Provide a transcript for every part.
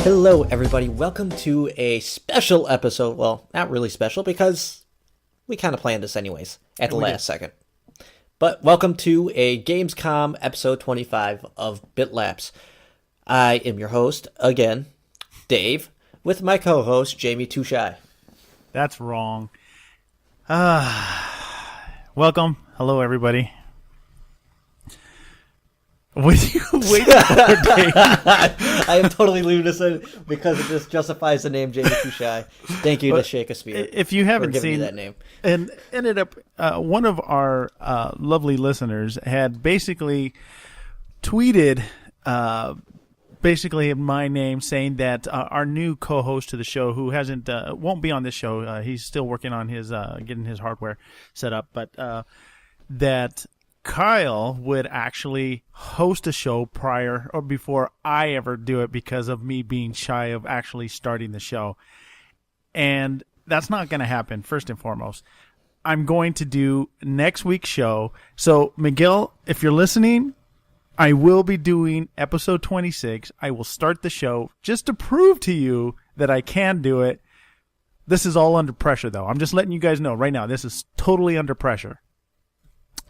Hello, everybody. Welcome to a special episode. Well, not really special because we kind of planned this anyways at the last second. But welcome to a Gamescom episode 25 of BitLapse. I am your host, again, Dave, with my co-host, Jamie Too Shy. That's wrong. Welcome. Hello, everybody. What you waiting for, Dave? I am totally leaving this in because it just justifies the name Jamie Too Shy. Thank you to Shakespeare. If you haven't for seen me that name, and ended up, one of our lovely listeners had basically tweeted, basically in my name, saying that our new co-host to the show, who won't be on this show, he's still working on his getting his hardware set up, but that Kyle would actually host a show prior or before I ever do it because of me being shy of actually starting the show. And that's not going to happen, first and foremost. I'm going to do next week's show. So, Miguel, if you're listening, I will be doing episode 26. I will start the show just to prove to you that I can do it. This is all under pressure, though. I'm just letting you guys know right now. This is totally under pressure.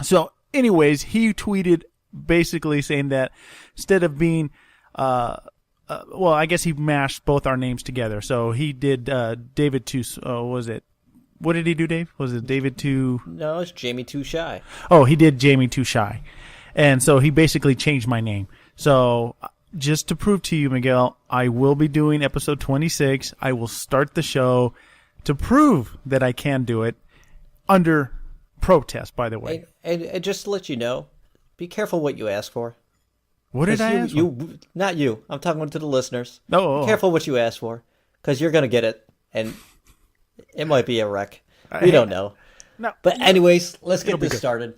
So, anyways, he tweeted basically saying that instead of being, well, I guess he mashed both our names together. So he did David Too, what did he do, Dave? Was it David Too? No, it's Jamie Too Shy. Oh, he did Jamie Too Shy. And so he basically changed my name. So just to prove to you, Miguel, I will be doing episode 26. I will start the show to prove that I can do it under protest, by the way. And just to let you know, be careful what you ask for. What did I ask for? Not you. I'm talking to the listeners. No. Be careful what you ask for, because you're going to get it, and it might be a wreck. We don't know. No. But anyways, let's get this started.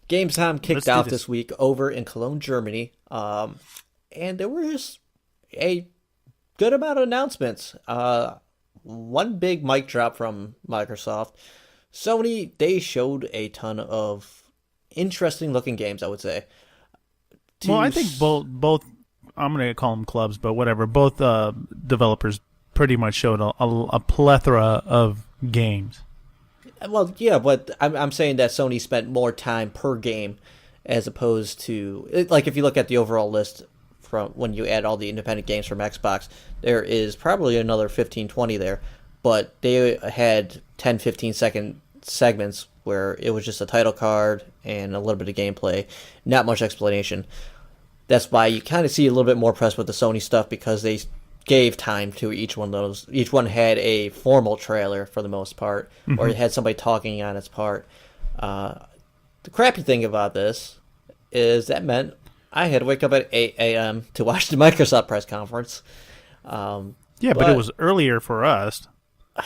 Gamescom kicked off this this week over in Cologne, Germany, and there was a good amount of announcements. One big mic drop from Microsoft. Sony, they showed a ton of interesting-looking games, I would say. Well, I think both I'm going to call them clubs, but whatever, both developers pretty much showed a plethora of games. Well, yeah, but I'm saying that Sony spent more time per game as opposed to... Like, if you look at the overall list from when you add all the independent games from Xbox, there is probably another 15, 20 there. But they had 10, 15-second segments where it was just a title card and a little bit of gameplay, not much explanation. That's why you kind of see a little bit more press with the Sony stuff, because they gave time to each one of those. Each one had a formal trailer for the most part, or it had somebody talking on its part. The crappy thing about this is that meant I had to wake up at 8 a.m. to watch the Microsoft press conference. But it was earlier for us.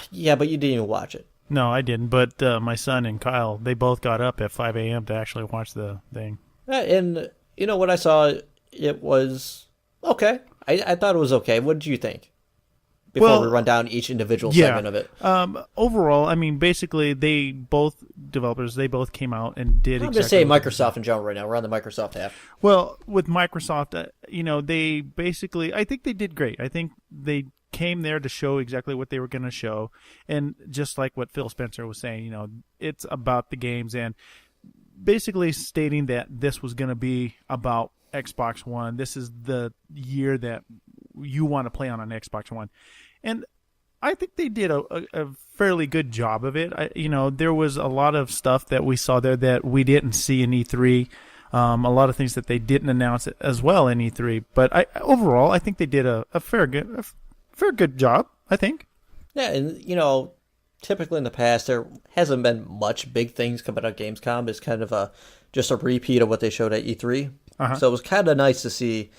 Yeah, but you didn't even watch it. No, I didn't. But my son and Kyle, they both got up at 5 a.m. to actually watch the thing. And, you know, what I saw, it was okay. I thought it was okay. What did you think? Before we run down each individual segment of it. Overall, I mean, basically, both developers came out and did I'm just saying Microsoft in general right now. We're on the Microsoft half. Well, with Microsoft, they basically, I think they did great. I think they came there to show exactly what they were going to show. And just like what Phil Spencer was saying, it's about the games, and basically stating that this was going to be about Xbox One. This is the year that you want to play on an Xbox One. And I think they did a fairly good job of it. There was a lot of stuff that we saw there that we didn't see in E3. A lot of things that they didn't announce as well in E3. But overall, I think they did a fair good job, I think. Yeah, and, typically in the past, there hasn't been much big things coming out of Gamescom. It's kind of just a repeat of what they showed at E3. So it was kind of nice to see.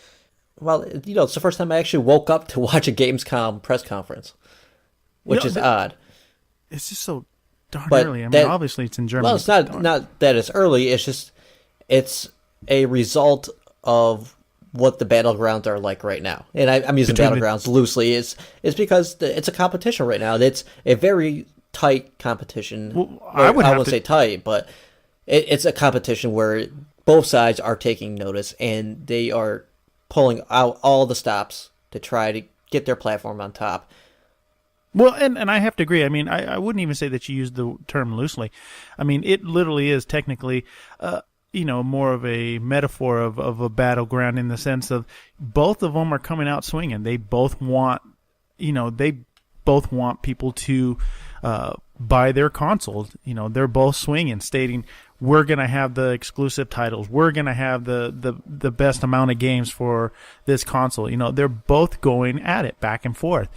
Well, it's the first time I actually woke up to watch a Gamescom press conference, which is odd. It's just so darn early. I mean, obviously it's in Germany. Well, it's not that it's early. It's just it's a result of what the battlegrounds are like right now. And I'm using battlegrounds loosely. It's because it's a competition right now. It's a very tight competition. Well, I wouldn't say tight, but it's a competition where both sides are taking notice, and they are pulling out all the stops to try to get their platform on top. Well, and I have to agree. I mean, I wouldn't even say that you use the term loosely. I mean, it literally is technically, more of a metaphor of a battleground in the sense of both of them are coming out swinging. They both want, people to buy their consoles. They're both swinging, stating we're going to have the exclusive titles. We're going to have the best amount of games for this console. They're both going at it back and forth.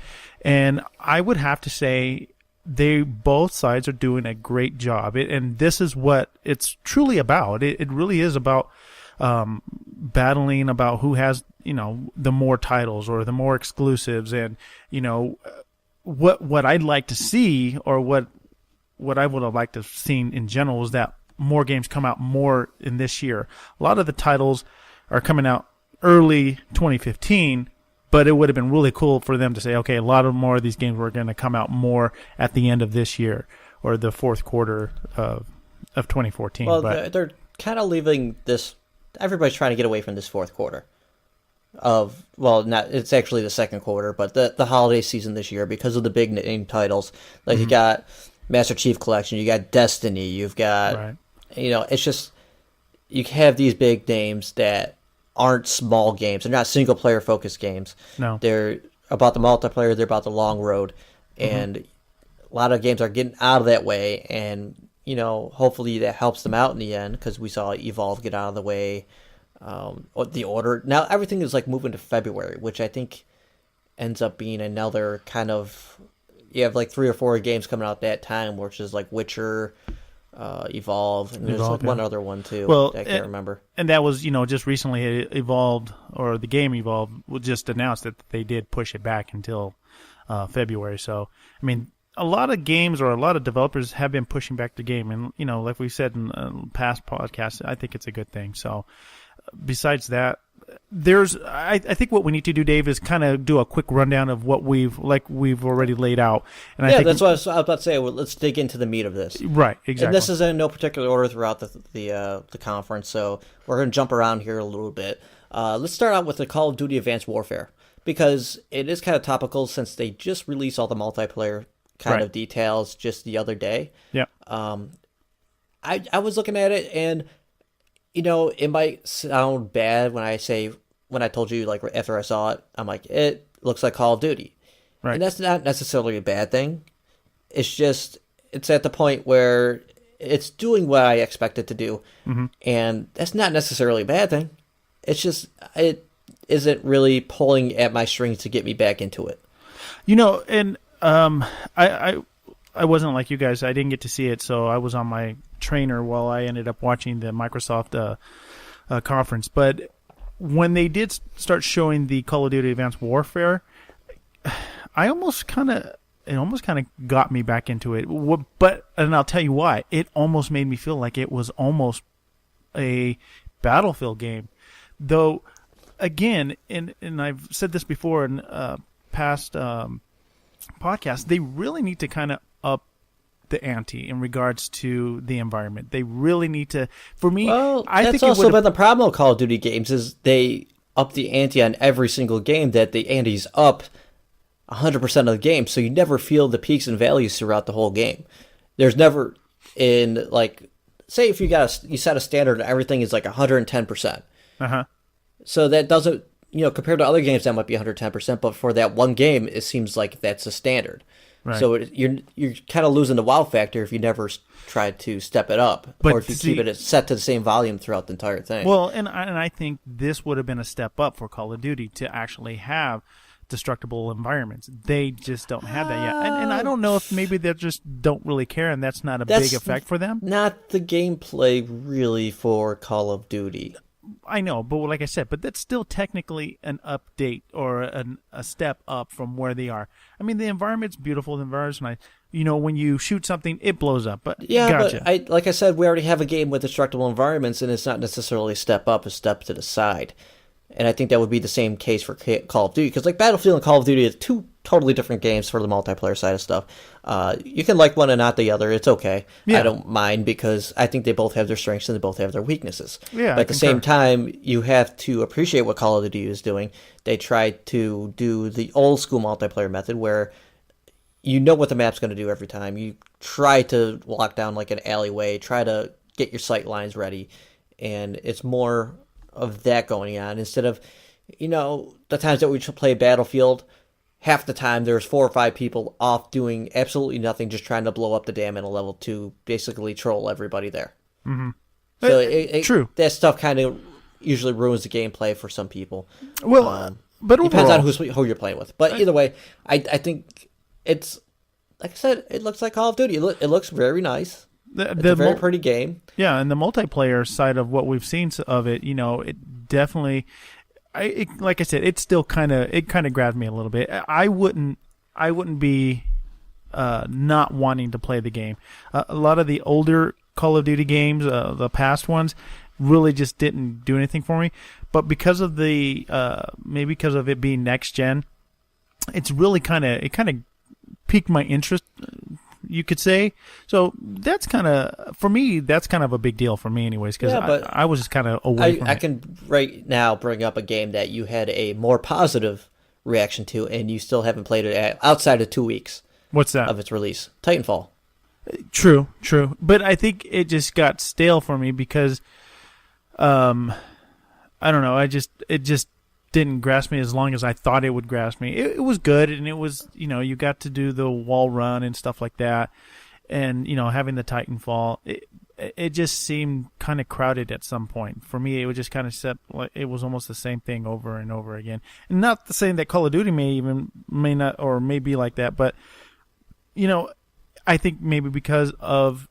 And I would have to say both sides are doing a great job. And this is what it's truly about. It really is about battling about who has, the more titles or the more exclusives. And, what I'd like to see, or what I would have liked to have seen in general, is that more games come out more in this year. A lot of the titles are coming out early 2015, but it would have been really cool for them to say, okay, a lot of more of these games were going to come out more at the end of this year or the fourth quarter of 2014. Well, they're kind of leaving this. Everybody's trying to get away from this fourth quarter it's actually the second quarter, but the holiday season this year, because of the big name titles. Like you got Master Chief Collection, you got Destiny, you've got, it's just, you have these big names that aren't small games. They're not single player focused games. No. They're about the multiplayer, they're about the long road. And a lot of games are getting out of that way, and hopefully that helps them out in the end, because we saw Evolve get out of the way. The Order. Now everything is like moving to February, which I think ends up being another kind of, you have like 3 or 4 games coming out that time, which is like Witcher, Evolve, and there's like one other one too. Well, I can't remember. And that was, just recently Evolved, or the game Evolved, just announced that they did push it back until February. So, I mean, a lot of games or a lot of developers have been pushing back the game, and like we said in past podcasts, I think it's a good thing. So, besides that, I think what we need to do, Dave, is kind of do a quick rundown of what we've already laid out. And I think that's what I was about to say. Well, let's dig into the meat of this. Right, exactly. And this is in no particular order throughout the conference, so we're going to jump around here a little bit. Let's start out with the Call of Duty Advanced Warfare, because it is kind of topical since they just released all the multiplayer kind of details just the other day. Yeah. I was looking at it, and it might sound bad when I told you, like, after I saw it, I'm like, it looks like Call of Duty. Right. And that's not necessarily a bad thing. It's just, it's at the point where it's doing what I expect it to do. Mm-hmm. And that's not necessarily a bad thing. It's just, it isn't really pulling at my strings to get me back into it. And I wasn't like you guys. I didn't get to see it, so I was on my trainer while I ended up watching the Microsoft conference. But when they did start showing the Call of Duty Advanced Warfare, it almost kind of got me back into it. And I'll tell you why. It almost made me feel like it was almost a Battlefield game. Though, again, and I've said this before in past podcasts, they really need to kind of up the ante in regards to the environment. They really need to. For me, I think that's also been the problem with Call of Duty games, is they up the ante on every single game, that the ante's up 100% of the game, so you never feel the peaks and valleys throughout the whole game. There's never, in, like, say if you set a standard and everything is like 110%. So that doesn't, compared to other games that might be 110%, but for that one game, it seems like that's a standard. Right. So you're kind of losing the wow factor if you never try to step it up, or if you keep it set to the same volume throughout the entire thing. Well, and I think this would have been a step up for Call of Duty to actually have destructible environments. They just don't have that yet, and I don't know if maybe they just don't really care, and that's not a big effect for them. Not the gameplay really for Call of Duty. I know, but like I said, but that's still technically an update or a step up from where they are. I mean, the environment's beautiful. The environment's nice. When you shoot something, it blows up. But yeah, gotcha. But like I said, we already have a game with destructible environments, and it's not necessarily a step up, a step to the side. And I think that would be the same case for Call of Duty, because like Battlefield and Call of Duty are two totally different games for the multiplayer side of stuff. You can like one and not the other. It's okay. Yeah. I don't mind because I think they both have their strengths and they both have their weaknesses. Yeah, but at the same time, you have to appreciate what Call of Duty is doing. They tried to do the old school multiplayer method where you know what the map's going to do every time. You try to lock down like an alleyway, try to get your sight lines ready, and it's more of that going on instead of, the times that we play Battlefield. Half the time there's 4 or 5 people off doing absolutely nothing, just trying to blow up the dam in a level to basically troll everybody there. Mm-hmm. So true. That stuff kind of usually ruins the gameplay for some people. Well, but overall, depends on who you're playing with. But either way, I think it's, like I said, it looks like Call of Duty. It looks very nice. It's a very pretty game. Yeah, and the multiplayer side of what we've seen of it, it definitely, like I said, it still kind of grabbed me a little bit. I wouldn't be not wanting to play the game. A lot of the older Call of Duty games, the past ones, really just didn't do anything for me. But because of maybe because of it being next gen, it's really kind of piqued my interest, you could say. So that's kind of, for me, that's kind of a big deal for me anyways, because I was just kind of away from it. I can right now bring up a game that you had a more positive reaction to, and you still haven't played it outside of 2 weeks. What's that? Of its release. Titanfall. True. But I think it just got stale for me because, I don't know, it just didn't grasp me as long as I thought it would grasp me. It was good, and it was, you got to do the wall run and stuff like that, and, having the Titanfall, it just seemed kind of crowded at some point. For me, it was just kind of set, like it was almost the same thing over and over again. And not the saying that Call of Duty may not, or may be like that, but, I think maybe because of,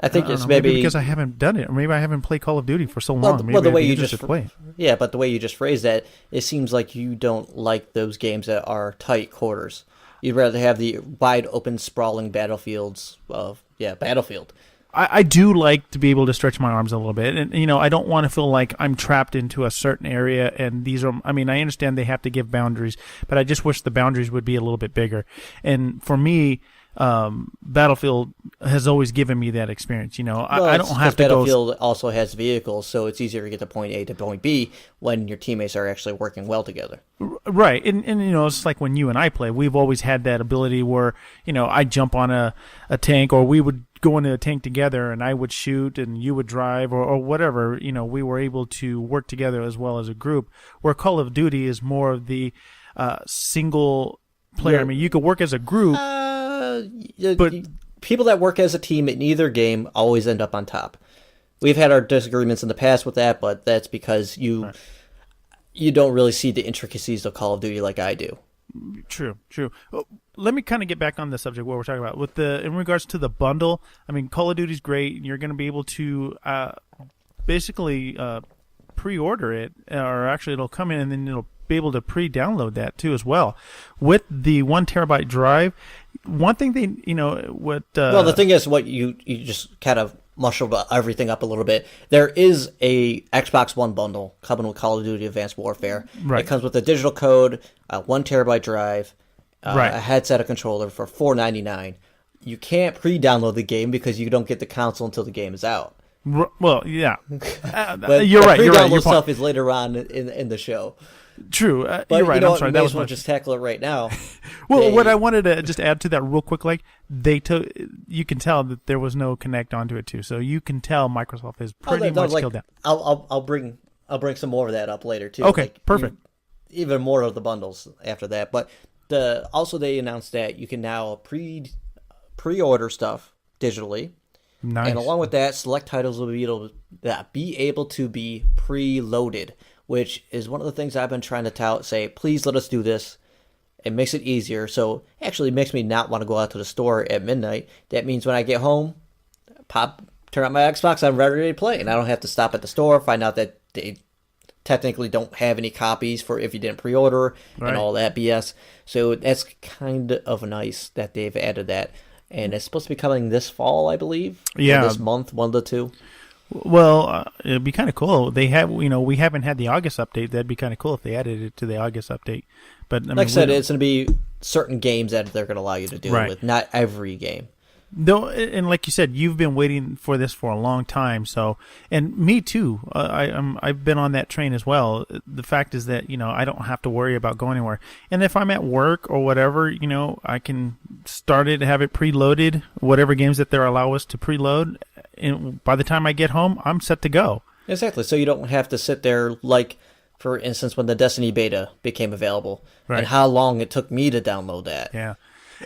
maybe because I haven't done it, or maybe I haven't played Call of Duty for so long. Well, the way you just play. Yeah, but the way you just phrased that, it seems like you don't like those games that are tight quarters. You'd rather have the wide open, sprawling battlefields of Battlefield. I do like to be able to stretch my arms a little bit, and I don't want to feel like I'm trapped into a certain area. And these are, I understand they have to give boundaries, but I just wish the boundaries would be a little bit bigger. And for me, Battlefield has always given me that experience. I don't have to go. Battlefield also has vehicles, so it's easier to get to point A to point B when your teammates are actually working well together. Right, and it's like when you and I play, we've always had that ability where I jump on a tank, or we would go into a tank together, and I would shoot, and you would drive, or whatever. We were able to work together as well as a group. Where Call of Duty is more of the single player. Yeah. You could work as a group. But people that work as a team in either game always end up on top. We've had our disagreements in the past with that, but that's because you don't really see the intricacies of Call of Duty like I do. True. Let me kind of get back on the subject what we're talking about in regards to the bundle. Call of Duty's great. You're going to be able to basically pre-order it, or actually it'll come in and then it'll be able to pre-download that too as well with the 1 terabyte drive. One thing the thing is, what you just kind of muscle everything up a little bit. There is a Xbox One bundle coming with Call of Duty Advanced Warfare. Right. It comes with a digital code, a 1 terabyte drive, a headset, a controller for $4.99. You can't pre-download the game because you don't get the console until the game is out. Well, yeah, but you're right. Pre-download stuff is later on in the show. True, but you're right. I'm sorry. That was just tackle it right now. Well, what I wanted to just add to that real quick, you can tell that there was no Connect onto it too, so you can tell Microsoft is pretty much killed that. I'll bring some more of that up later too. Okay, perfect. Even more of the bundles after that, but also they announced that you can now pre-order stuff digitally. Nice. And along with that, select titles will be able to be preloaded, which is one of the things I've been trying to tout. Say, please let us do this. It makes it easier. So actually, it makes me not want to go out to the store at midnight. That means when I get home, turn on my Xbox, I'm ready to play, and I don't have to stop at the store, find out that they technically don't have any copies for if you didn't pre-order and all that BS. So that's kind of nice that they've added that. And it's supposed to be coming this fall, I believe. Yeah. Or this month, 1 to 2. Well, it'd be kind of cool. They have, we haven't had the August update. That'd be kind of cool if they added it to the August update. But I mean, like I said, it's going to be certain games that they're going to allow you to do Right. it with, not every game. Though, and like you said, you've been waiting for this for a long time. So, and me too. I've been on that train as well. The fact is that I don't have to worry about going anywhere. And if I'm at work or whatever, I can start it, have it preloaded, whatever games that they allow us to preload. And by the time I get home, I'm set to go. Exactly. So you don't have to sit there like, for instance, when the Destiny beta became available, Right. and how long it took me to download that. Yeah.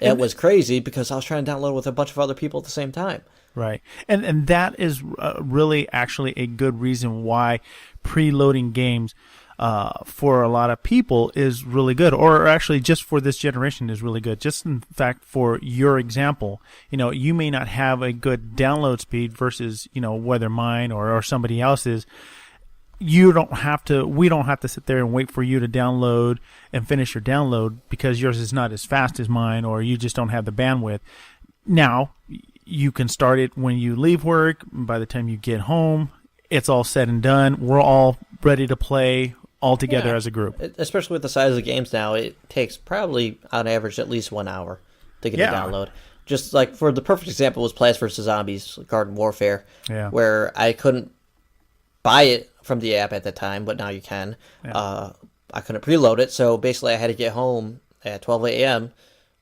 It was crazy because I was trying to download with a bunch of other people at the same time. Right. And that is really actually a good reason why preloading games for a lot of people is really good, or actually just for this generation is really good. Just in fact, for your example, you may not have a good download speed versus, whether mine or somebody else's. We don't have to sit there and wait for you to download and finish your download because yours is not as fast as mine, or you just don't have the bandwidth. Now, you can start it when you leave work. By the time you get home, it's all said and done. We're all ready to play all together as a group. Especially with the size of the games now, it takes probably on average at least 1 hour to get a download. Just like for the perfect example was Plants vs. Zombies Garden Warfare, where I couldn't buy it from the app at the time, but now you can. I couldn't preload it, so basically I had to get home at 12 a.m.,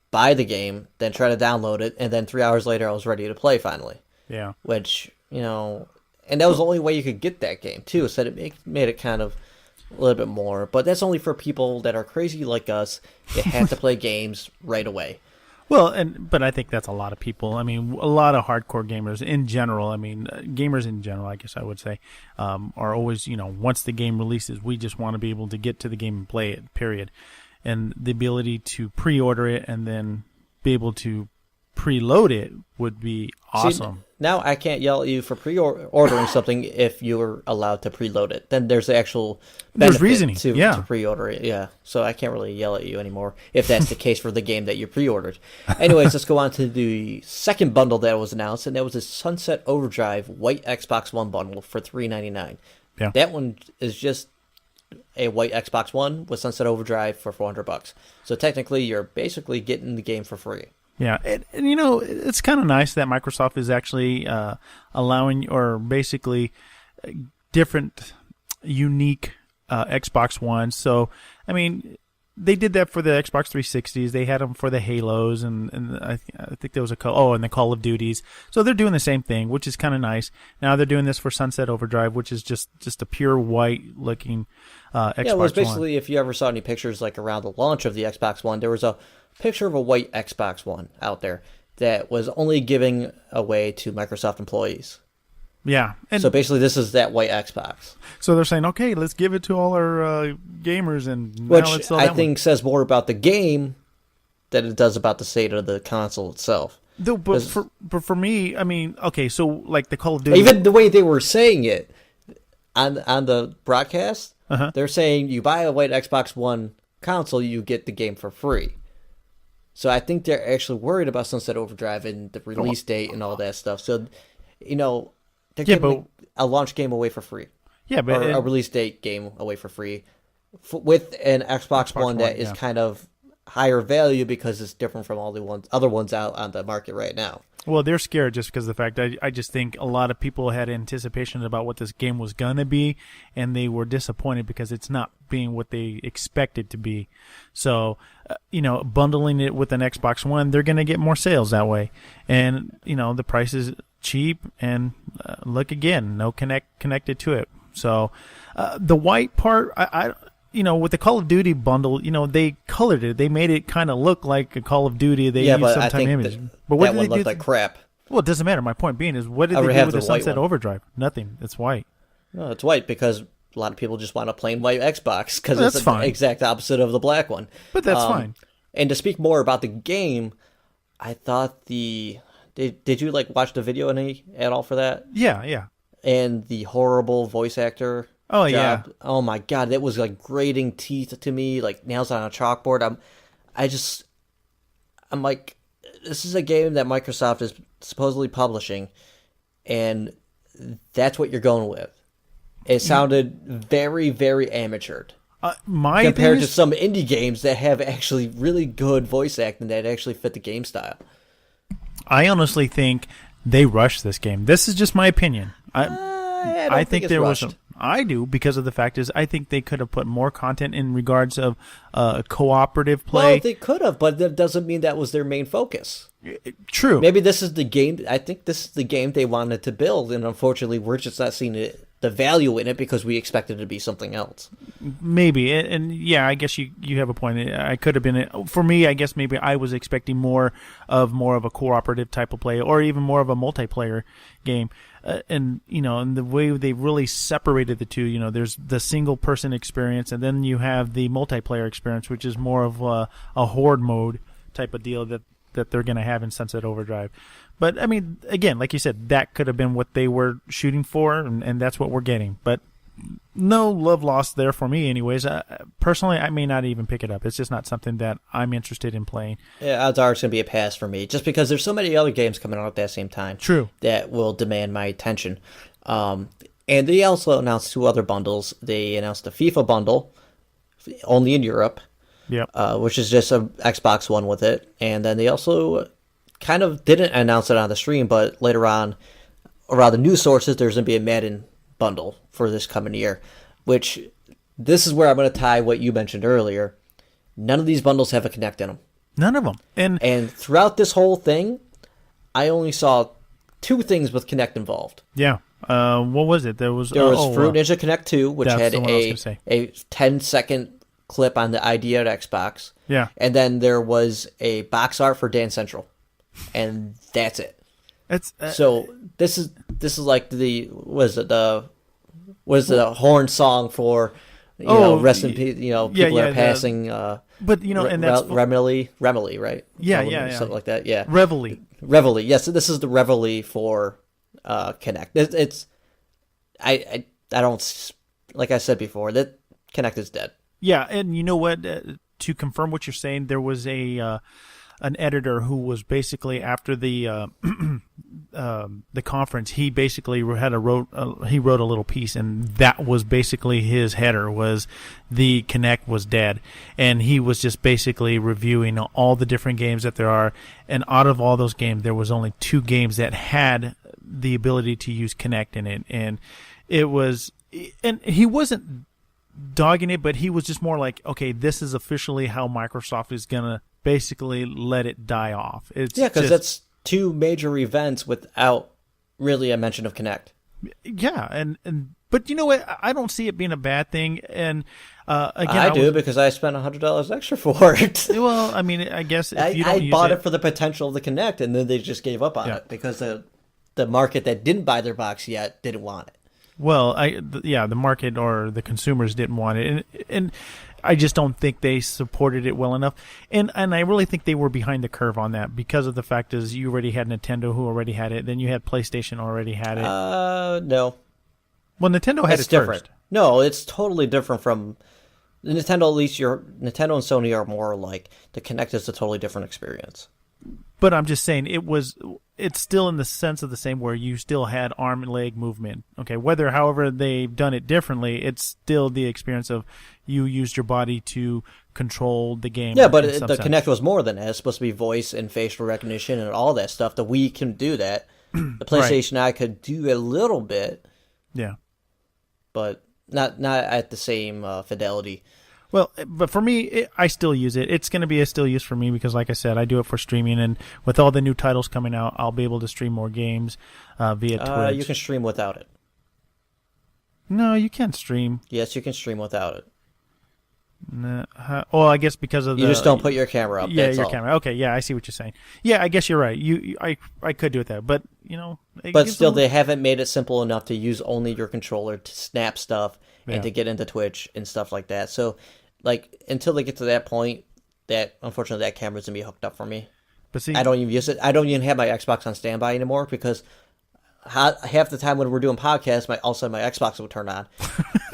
buy the game, then try to download it, and then 3 hours later I was ready to play finally. Yeah. Which, and that was the only way you could get that game, too, so it made it kind of a little bit more. But that's only for people that are crazy like us that have to play games right away. Well, but I think that's a lot of people. I mean, a lot of hardcore gamers in general. I mean, gamers in general, I guess I would say, are always, once the game releases, we just want to be able to get to the game and play it, period. And the ability to pre-order it and then be able to preload it would be awesome. See, now I can't yell at you for pre-ordering something if you're allowed to preload it. Then there's the actual benefit reasoning to pre-order it. Yeah, so I can't really yell at you anymore if that's the case for the game that you pre-ordered. Anyways, let's go on to the second bundle that was announced, and that was a Sunset Overdrive white Xbox One bundle for $399. Yeah. That one is just a white Xbox One with Sunset Overdrive for $400. So technically, you're basically getting the game for free. Yeah, and it's kind of nice that Microsoft is actually allowing, or basically different, unique Xbox Ones. So, I mean, they did that for the Xbox 360s. They had them for the Halos, and I think there was and the Call of Duties. So they're doing the same thing, which is kind of nice. Now they're doing this for Sunset Overdrive, which is just a pure white-looking Xbox One. Yeah, it was basically, if you ever saw any pictures like around the launch of the Xbox One, there was a picture of a white Xbox One out there that was only giving away to Microsoft employees. Yeah. And so basically this is that white Xbox. So they're saying, okay, let's give it to all our gamers, and which now let's sell I that think says more about the game than it does about the state of the console itself. Though, but for me, I mean, okay, so like the Call of Duty, even the way they were saying it on the broadcast, they're saying you buy a white Xbox One console, you get the game for free. So I think they're actually worried about Sunset Overdrive and the release date and all that stuff. So, they're giving a launch game away for free. Yeah, but or a release date game away for free with an Xbox One that is kind of higher value because it's different from all the other ones out on the market right now. Well, they're scared just because of the fact I just think a lot of people had anticipation about what this game was going to be, and they were disappointed because it's not being what they expected to be. So, bundling it with an Xbox One, they're going to get more sales that way. And, the price is cheap, and look again, no connected to it. So, the white part, with the Call of Duty bundle, they colored it. They made it kind of look like a Call of Duty. They used some time image. But what that one looked like crap. Well, it doesn't matter. My point being is, what did they do with the Sunset Overdrive? Nothing. It's white. No, it's white because a lot of people just want a plain white Xbox because it's the exact opposite of the black one. But that's fine. And to speak more about the game, I thought Did you watch the video at all for that? Yeah. And the horrible voice actor. Oh, job. yeah. Oh, my God. That was like grating teeth to me, like nails on a chalkboard. I'm like, this is a game that Microsoft is supposedly publishing, and that's what you're going with. It sounded very, very amateured. compared to some indie games that have actually really good voice acting that actually fit the game style. I honestly think they rushed this game. This is just my opinion. I think there was some, I do, because of the fact is I think they could have put more content in regards of cooperative play. Well, they could have, but that doesn't mean that was their main focus. True. Maybe this is the game. I think this is the game they wanted to build, and unfortunately, we're just not seeing the value in it because we expected it to be something else. Maybe, and yeah, I guess you have a point. I could have been, for me, I guess maybe I was expecting more of a cooperative type of play, or even more of a multiplayer game. And the way they really separated the two, there's the single person experience, and then you have the multiplayer experience, which is more of a horde mode type of deal that they're going to have in Sunset Overdrive. But I mean, again, like you said, that could have been what they were shooting for, and that's what we're getting. But no love lost there for me, anyways. Personally, I may not even pick it up. It's just not something that I'm interested in playing. Yeah, odds are it's going to be a pass for me, just because there's so many other games coming out at that same time. True. That will demand my attention. And they also announced 2 other bundles. They announced the FIFA Bundle, only in Europe, which is just a Xbox One with it. And then they also kind of didn't announce it on the stream, but later on, around the news sources, there's going to be a Madden bundle for this coming year, which this is where I'm going to tie what you mentioned earlier. None of these bundles have a Kinect in them. None of them. And throughout this whole thing, I only saw 2 things with Kinect involved. Yeah. What was it? There was Fruit Ninja Kinect 2, which had a 10-second clip on the ID at Xbox. Yeah. And then there was a box art for Dance Central. And that's it. It's so this is like the horn song for rest in peace, people are passing but and that's Reveille, right? Yeah, something like that. Yeah. Reveille. Yes, so this is the Reveille for Kinect. It's I don't, like I said before, that Kinect is dead. Yeah, and you know what, to confirm what you're saying, there was an editor who was basically after the conference. He basically wrote a little piece, and that was basically his header, was the Kinect was dead, and he was just basically reviewing all the different games that there are, and out of all those games, there was only 2 games that had the ability to use Kinect in it, and he wasn't dogging it, but he was just more like, okay, this is officially how Microsoft is gonna basically let it die off. Because that's 2 major events without really a mention of Kinect. Yeah, and but you know what? I don't see it being a bad thing. And again, I do, because I spent $100 extra for it. Well, I mean, I guess if you don't I bought it for the potential of the Kinect, and then they just gave up on it because the market that didn't buy their box yet didn't want it. Well, the market or the consumers didn't want it, and I just don't think they supported it well enough, and I really think they were behind the curve on that, because of the fact is you already had Nintendo who already had it, then you had PlayStation already had it. No. Well, Nintendo had it different. First. No, it's totally different from Nintendo. At least Nintendo and Sony are more like the Kinect is a totally different experience. But I'm just saying it's still in the sense of the same, where you still had arm and leg movement. Okay, however they've done it differently, it's still the experience of you used your body to control the game. Yeah, but the Kinect was more than that. It's supposed to be voice and facial recognition and all that stuff. The Wii can do that. The PlayStation Eye could do a little bit. Yeah. But not at the same fidelity. Well, but for me, I still use it. It's going to be a still use for me because, like I said, I do it for streaming, and with all the new titles coming out, I'll be able to stream more games via Twitch. You can stream without it. No, you can't stream. Yes, you can stream without it. Well, I guess because of you just don't put your camera up. Yeah, that's your all. camera. Okay, yeah, I see what you're saying. Yeah, I guess you're right. I could do it that, but But still, they haven't made it simple enough to use only your controller to snap stuff and to get into Twitch and stuff like that. So, until they get to that point, that unfortunately that camera's gonna be hooked up for me. But see, I don't even use it. I don't even have my Xbox on standby anymore because half the time when we're doing podcasts, also my Xbox will turn on.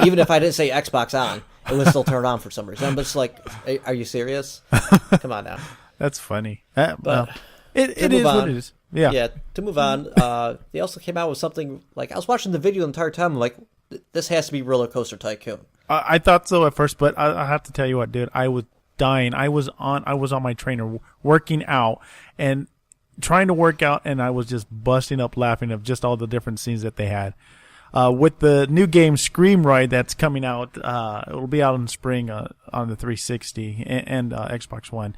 Even if I didn't say Xbox on, it would still turn on for some reason. I'm just like, are you serious? Come on now. That's funny. But it is what it is. Yeah. Yeah. To move on, they also came out with something I was watching the video the entire time. I'm like, this has to be Roller Coaster Tycoon. I thought so at first, but I have to tell you what, dude. I was dying. I was on my trainer working out and trying to work out, and I was just busting up laughing of just all the different scenes that they had. With the new game Scream Ride that's coming out, it'll be out in the spring on the 360 and Xbox One.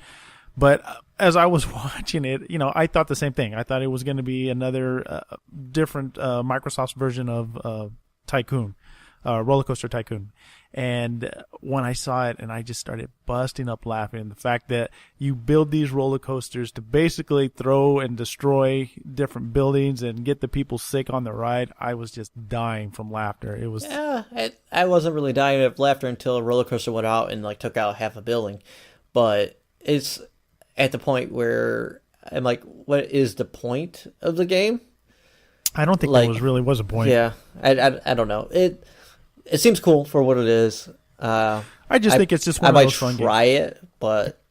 But as I was watching it, I thought the same thing. I thought it was going to be another different Microsoft's version of Tycoon, Roller Coaster Tycoon. And when I saw it, and I just started busting up laughing. The fact that you build these roller coasters to basically throw and destroy different buildings and get the people sick on the ride, I was just dying from laughter. It was I wasn't really dying of laughter until a roller coaster went out and took out half a building. But it's at the point where I'm like, what is the point of the game? I don't think there was a point. Yeah, I don't know. It seems cool for what it is. I think it's just one of those fun games. I might try it, but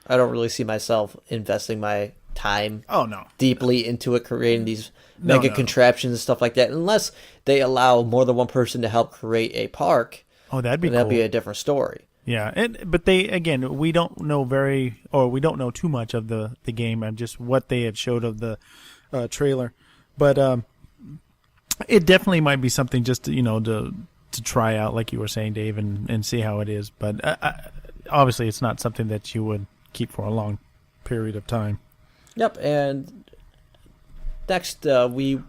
I don't really see myself investing my time deeply into it, creating these mega contraptions and stuff like that, unless they allow more than one person to help create a park. Oh, that'd be cool. That'd be a different story. Yeah, but we don't know too much of the game and just what they had showed of the trailer. But it definitely might be something just to try out, like you were saying, Dave, and see how it is. But obviously, it's not something that you would keep for a long period of time. Yep, and next, we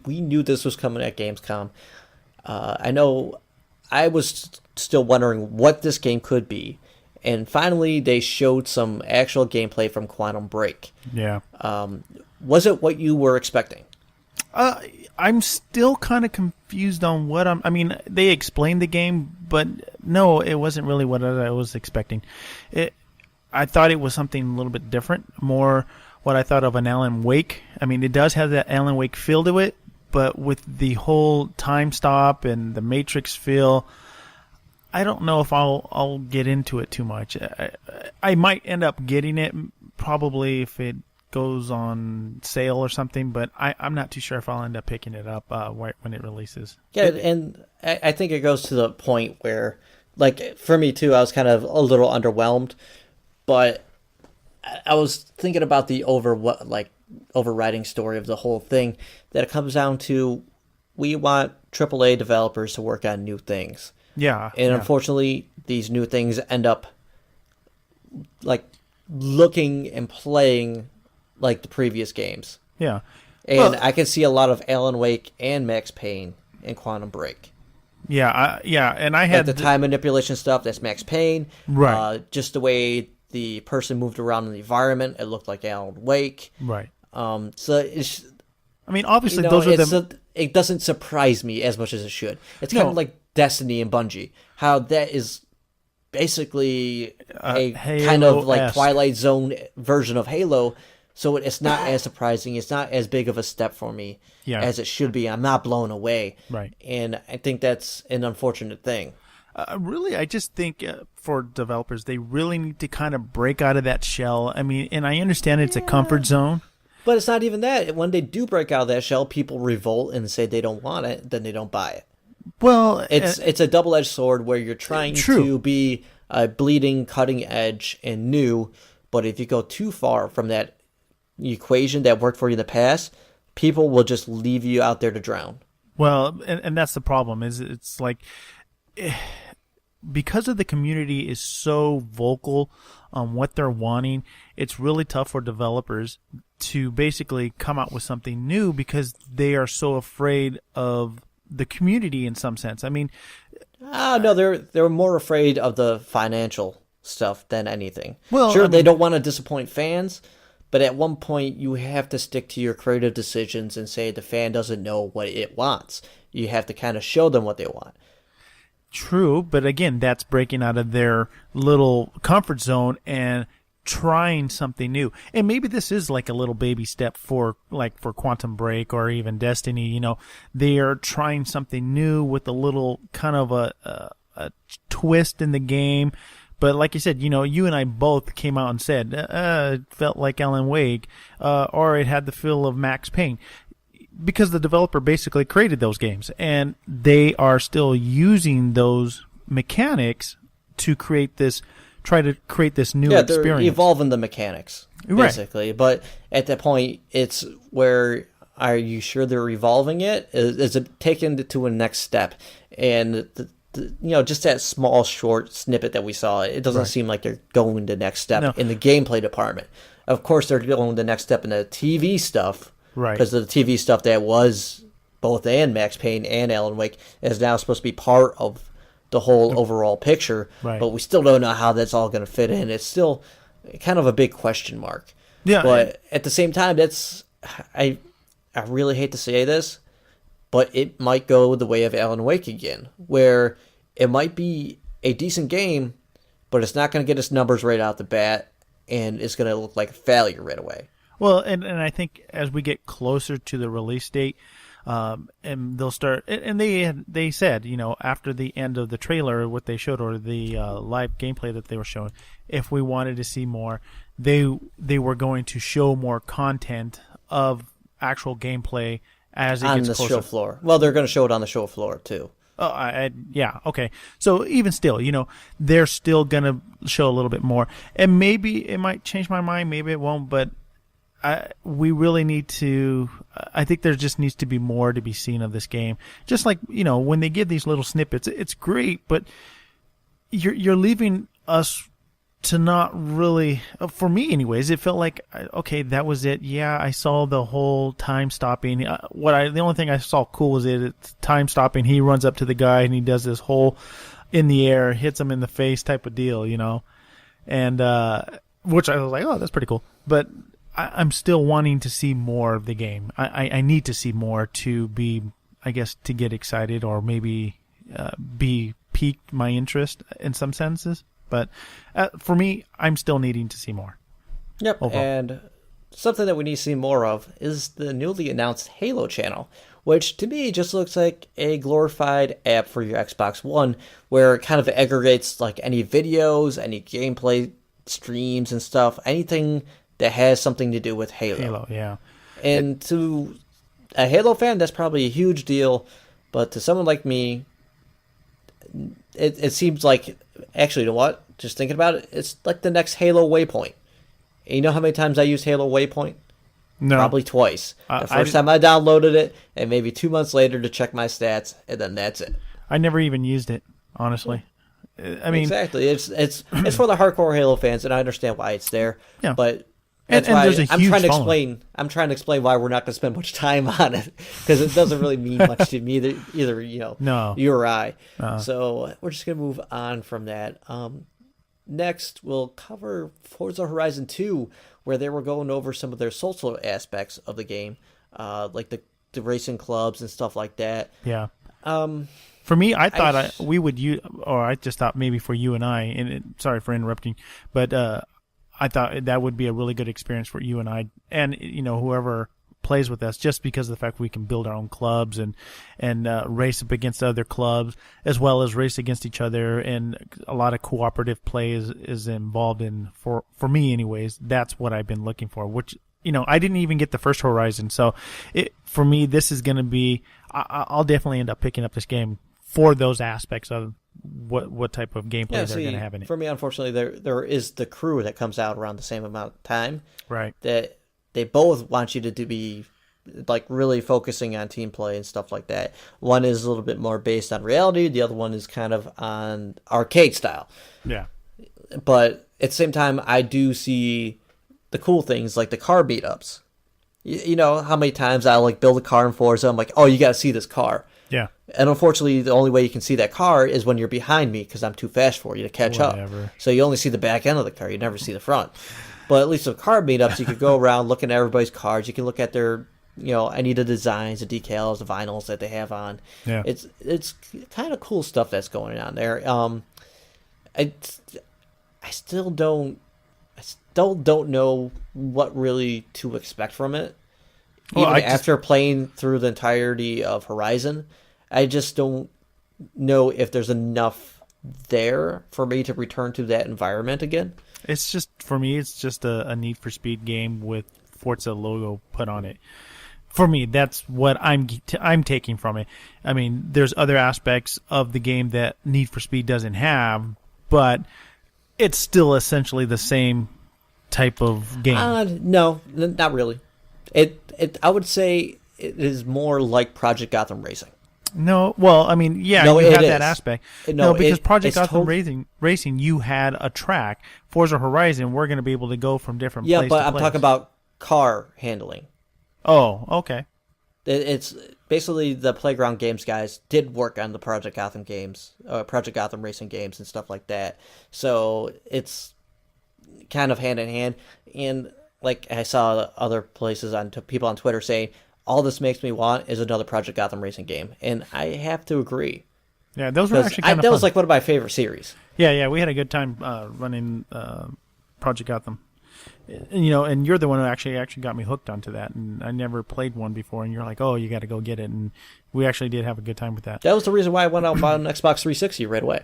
knew this was coming at Gamescom. I know I was still wondering what this game could be, and finally they showed some actual gameplay from Quantum Break. Yeah. Was it what you were expecting? I'm still kind of confused on what they explained the game, but no, it wasn't really what I was expecting. I thought it was something a little bit different, more what I thought of an Alan Wake. It does have that Alan Wake feel to it, but with the whole time stop and the Matrix feel, I don't know if I'll get into it too much. I might end up getting it probably if it goes on sale or something, but I'm not too sure if I'll end up picking it up when it releases. Yeah, and I think it goes to the point where, for me too, I was kind of a little underwhelmed, but I was thinking about the overriding story of the whole thing, that it comes down to, we want AAA developers to work on new things. Yeah. And unfortunately, these new things end up looking and playing like the previous games. Yeah. And I can see a lot of Alan Wake and Max Payne in Quantum Break. Yeah, and I had the time manipulation stuff, that's Max Payne. Right. Just the way the person moved around in the environment, it looked like Alan Wake. Right. So it's... obviously those are them... It doesn't surprise me as much as it should. It's kind of like Destiny and Bungie. How that is basically a kind of Twilight Zone version of Halo. So it's not as surprising. It's not as big of a step for me as it should be. I'm not blown away. Right. And I think that's an unfortunate thing. Really, I just think for developers, they really need to kind of break out of that shell. And I understand it's a comfort zone. But it's not even that. When they do break out of that shell, people revolt and say they don't want it, then they don't buy it. Well, it's a double-edged sword where you're trying to be bleeding, cutting edge, and new, but if you go too far from that equation that worked for you in the past, people will just leave you out there to drown. Well, and that's the problem, is it's because of the community is so vocal on what they're wanting, it's really tough for developers to basically come out with something new because they are so afraid of the community in some sense. No, they're more afraid of the financial stuff than anything. Well, sure, they don't want to disappoint fans, but at one point you have to stick to your creative decisions and say the fan doesn't know what it wants. You have to kind of show them what they want. True, but again, that's breaking out of their little comfort zone and trying something new. And maybe this is like a little baby step for Quantum Break or even Destiny. They are trying something new with a little kind of a twist in the game. But like you said, you and I both came out and said it felt like Alan Wake, or it had the feel of Max Payne. because the developer basically created those games, and they are still using those mechanics to try to create this new experience. They're evolving the mechanics, basically. Right. But at that point, it's where, are you sure they're evolving it? Is it taken to a next step? And just that small, short snippet that we saw, it doesn't seem like they're going the next step in the gameplay department. Of course, they're going the next step in the TV stuff, right? Because the TV stuff that was both and Max Payne and Alan Wake is now supposed to be part of the whole overall picture. Right. But we still don't know how that's all going to fit in. It's still kind of a big question mark. Yeah. But at the same time, I really hate to say this, but it might go the way of Alan Wake again, where it might be a decent game, but it's not going to get its numbers right out the bat, and it's going to look like a failure right away. Well, and I think as we get closer to the release date, and they'll start, and they said, after the end of the trailer, what they showed, or the live gameplay that they were showing, if we wanted to see more, they were going to show more content of actual gameplay as it gets closer. On the show floor. Well, they're going to show it on the show floor, too. Oh, yeah, okay. So even still, they're still going to show a little bit more. And maybe it might change my mind, maybe it won't, but we really need to, I think there just needs to be more to be seen of this game. Just like, when they give these little snippets, it's great, but you're leaving us to not really, for me anyways, it felt like, okay, that was it. Yeah, I saw the whole time stopping. The only thing I saw cool was it's time stopping. He runs up to the guy and he does this whole in the air, hits him in the face type of deal, and which I was like, oh, that's pretty cool. But I'm still wanting to see more of the game. I need to see more to be, I guess, to get excited, or maybe pique my interest in some senses. But for me, I'm still needing to see more. Yep, overall. And something that we need to see more of is the newly announced Halo channel, which to me just looks like a glorified app for your Xbox One, where it kind of aggregates like any videos, any gameplay streams and stuff, anything that has something to do with Halo. Yeah. And to a Halo fan, that's probably a huge deal, but to someone like me, it seems like, actually, you know what? Just thinking about it, it's like the next Halo Waypoint. And you know how many times I used Halo Waypoint? No. Probably twice. The first time I downloaded it, and maybe 2 months later to check my stats, and then that's it. I never even used it, honestly. I mean, exactly. It's for the hardcore Halo fans, and I understand why it's there. Yeah. But that's and why there's a huge following. I'm trying to explain why we're not going to spend much time on it, because it doesn't really mean much to me either. No. You or I. So we're just going to move on from that. Next, we'll cover Forza Horizon 2, where they were going over some of their social aspects of the game, like the racing clubs and stuff like that. Yeah. For me, I thought we would use, or I just thought maybe for you and I, and sorry for interrupting, but I thought that would be a really good experience for you and I, and whoever plays with us, just because of the fact we can build our own clubs and race up against other clubs, as well as race against each other, and a lot of cooperative play is involved in, for me anyways. That's what I've been looking for, which I didn't even get the first Horizon, so for me this is going to be, I'll definitely end up picking up this game for those aspects of what type of gameplay they're going to have in it. For me, unfortunately, there is the crew that comes out around the same amount of time. Right. That they both want you to be like really focusing on team play and stuff like that. One is a little bit more based on reality. The other one is kind of on arcade style. Yeah. But at the same time, I do see the cool things like the car beat-ups. You know how many times I like build a car in Forza, I'm like, oh, you got to see this car. Yeah. And unfortunately, the only way you can see that car is when you're behind me, because I'm too fast for you to catch up. So you only see the back end of the car. You never see the front. But at least with car meetups, you could go around looking at everybody's cars. You can look at their, any of the designs, the decals, the vinyls that they have on. Yeah. It's kind of cool stuff that's going on there. I still don't know what really to expect from it. Even after playing through the entirety of Horizon, I just don't know if there's enough there for me to return to that environment again. It's just, for me, it's just a Need for Speed game with Forza logo put on it. For me, that's what I'm taking from it. I mean, there's other aspects of the game that Need for Speed doesn't have, but it's still essentially the same type of game. No, not really. I would say it is more like Project Gotham Racing. No, well, I mean, yeah, No, you it have is. that aspect. No, because Project it's Gotham Racing, you had a track. Forza Horizon, we're going to be able to go from different Yeah, place but to I'm place. talking about car handling. Oh, okay. It's basically the Playground Games guys did work on the Project Gotham games, Project Gotham Racing games and stuff like that. So it's kind of hand in hand. And like I saw other places on people on Twitter saying, all this makes me want is another Project Gotham Racing game, and I have to agree. Yeah, those were actually kind of that fun. was like one of my favorite series. Yeah, we had a good time running Project Gotham. And you're the one who actually got me hooked onto that, and I never played one before, and you're like, oh, you got to go get it, and we actually did have a good time with that. That was the reason why I went out and bought an Xbox 360 right away.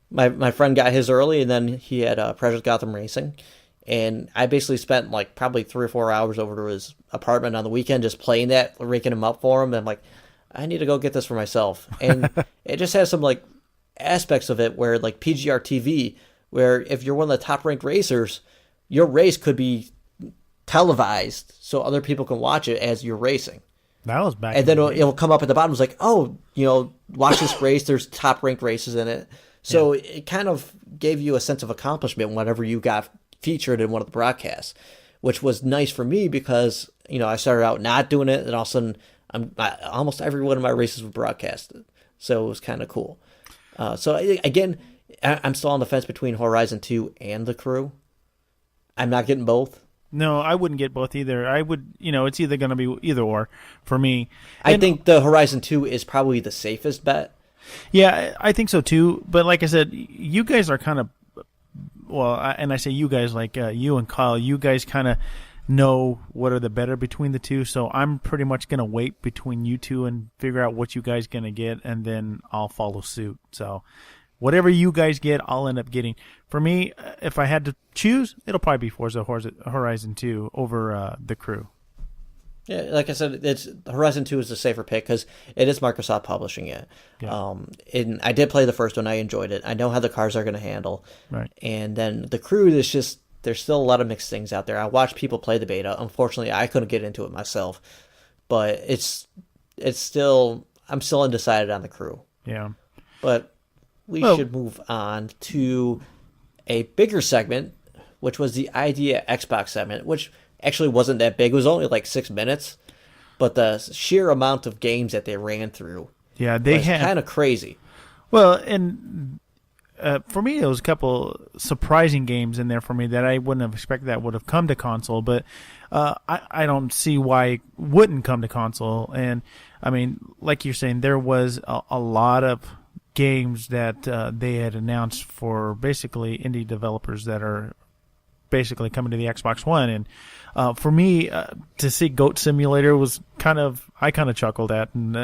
My friend got his early, and then he had Project Gotham Racing, and I basically spent like probably 3 or 4 hours over to his apartment on the weekend just playing that, raking him up for him, and I'm like, I need to go get this for myself. And it just has some like aspects of it where like PGR TV, where if you're one of the top ranked racers, your race could be televised so other people can watch it as you're racing. That was back. And then it'll come up at the bottom. It's like, oh, watch this race. There's top ranked races in it. So it kind of gave you a sense of accomplishment whenever you got featured in one of the broadcasts, which was nice for me because, I started out not doing it, and all of a sudden almost every one of my races were broadcasted. So it was kind of cool. So again, I'm still on the fence between Horizon 2 and The Crew. I'm not getting both. No, I wouldn't get both either. I would, it's either going to be either or for me. I think the Horizon 2 is probably the safest bet. Yeah, I think so too. But like I said, you guys are kind of, and I say you guys, like you and Kyle, you guys kind of know what are the better between the two. So I'm pretty much going to wait between you two and figure out what you guys going to get, and then I'll follow suit. So whatever you guys get, I'll end up getting. For me, if I had to choose, it'll probably be Forza Horizon 2 over The Crew. Yeah, like I said, Horizon 2 is the safer pick because it is Microsoft publishing it. Yeah. And I did play the first one. I enjoyed it. I know how the cars are going to handle. Right. And then The Crew is just, there's still a lot of mixed things out there. I watched people play the beta. Unfortunately, I couldn't get into it myself. But it's still, I'm still undecided on The Crew. Yeah. But we should move on to a bigger segment, which was the Idea Xbox segment, which actually wasn't that big. It was only like 6 minutes, but the sheer amount of games that they ran through, was kind of crazy. Well, and for me, there was a couple surprising games in there for me that I wouldn't have expected that would have come to console, but I don't see why it wouldn't come to console. And I mean, like you're saying, there was a lot of games that they had announced for basically indie developers that are basically coming to the Xbox One. And for me, to see Goat Simulator was I kind of chuckled at. And,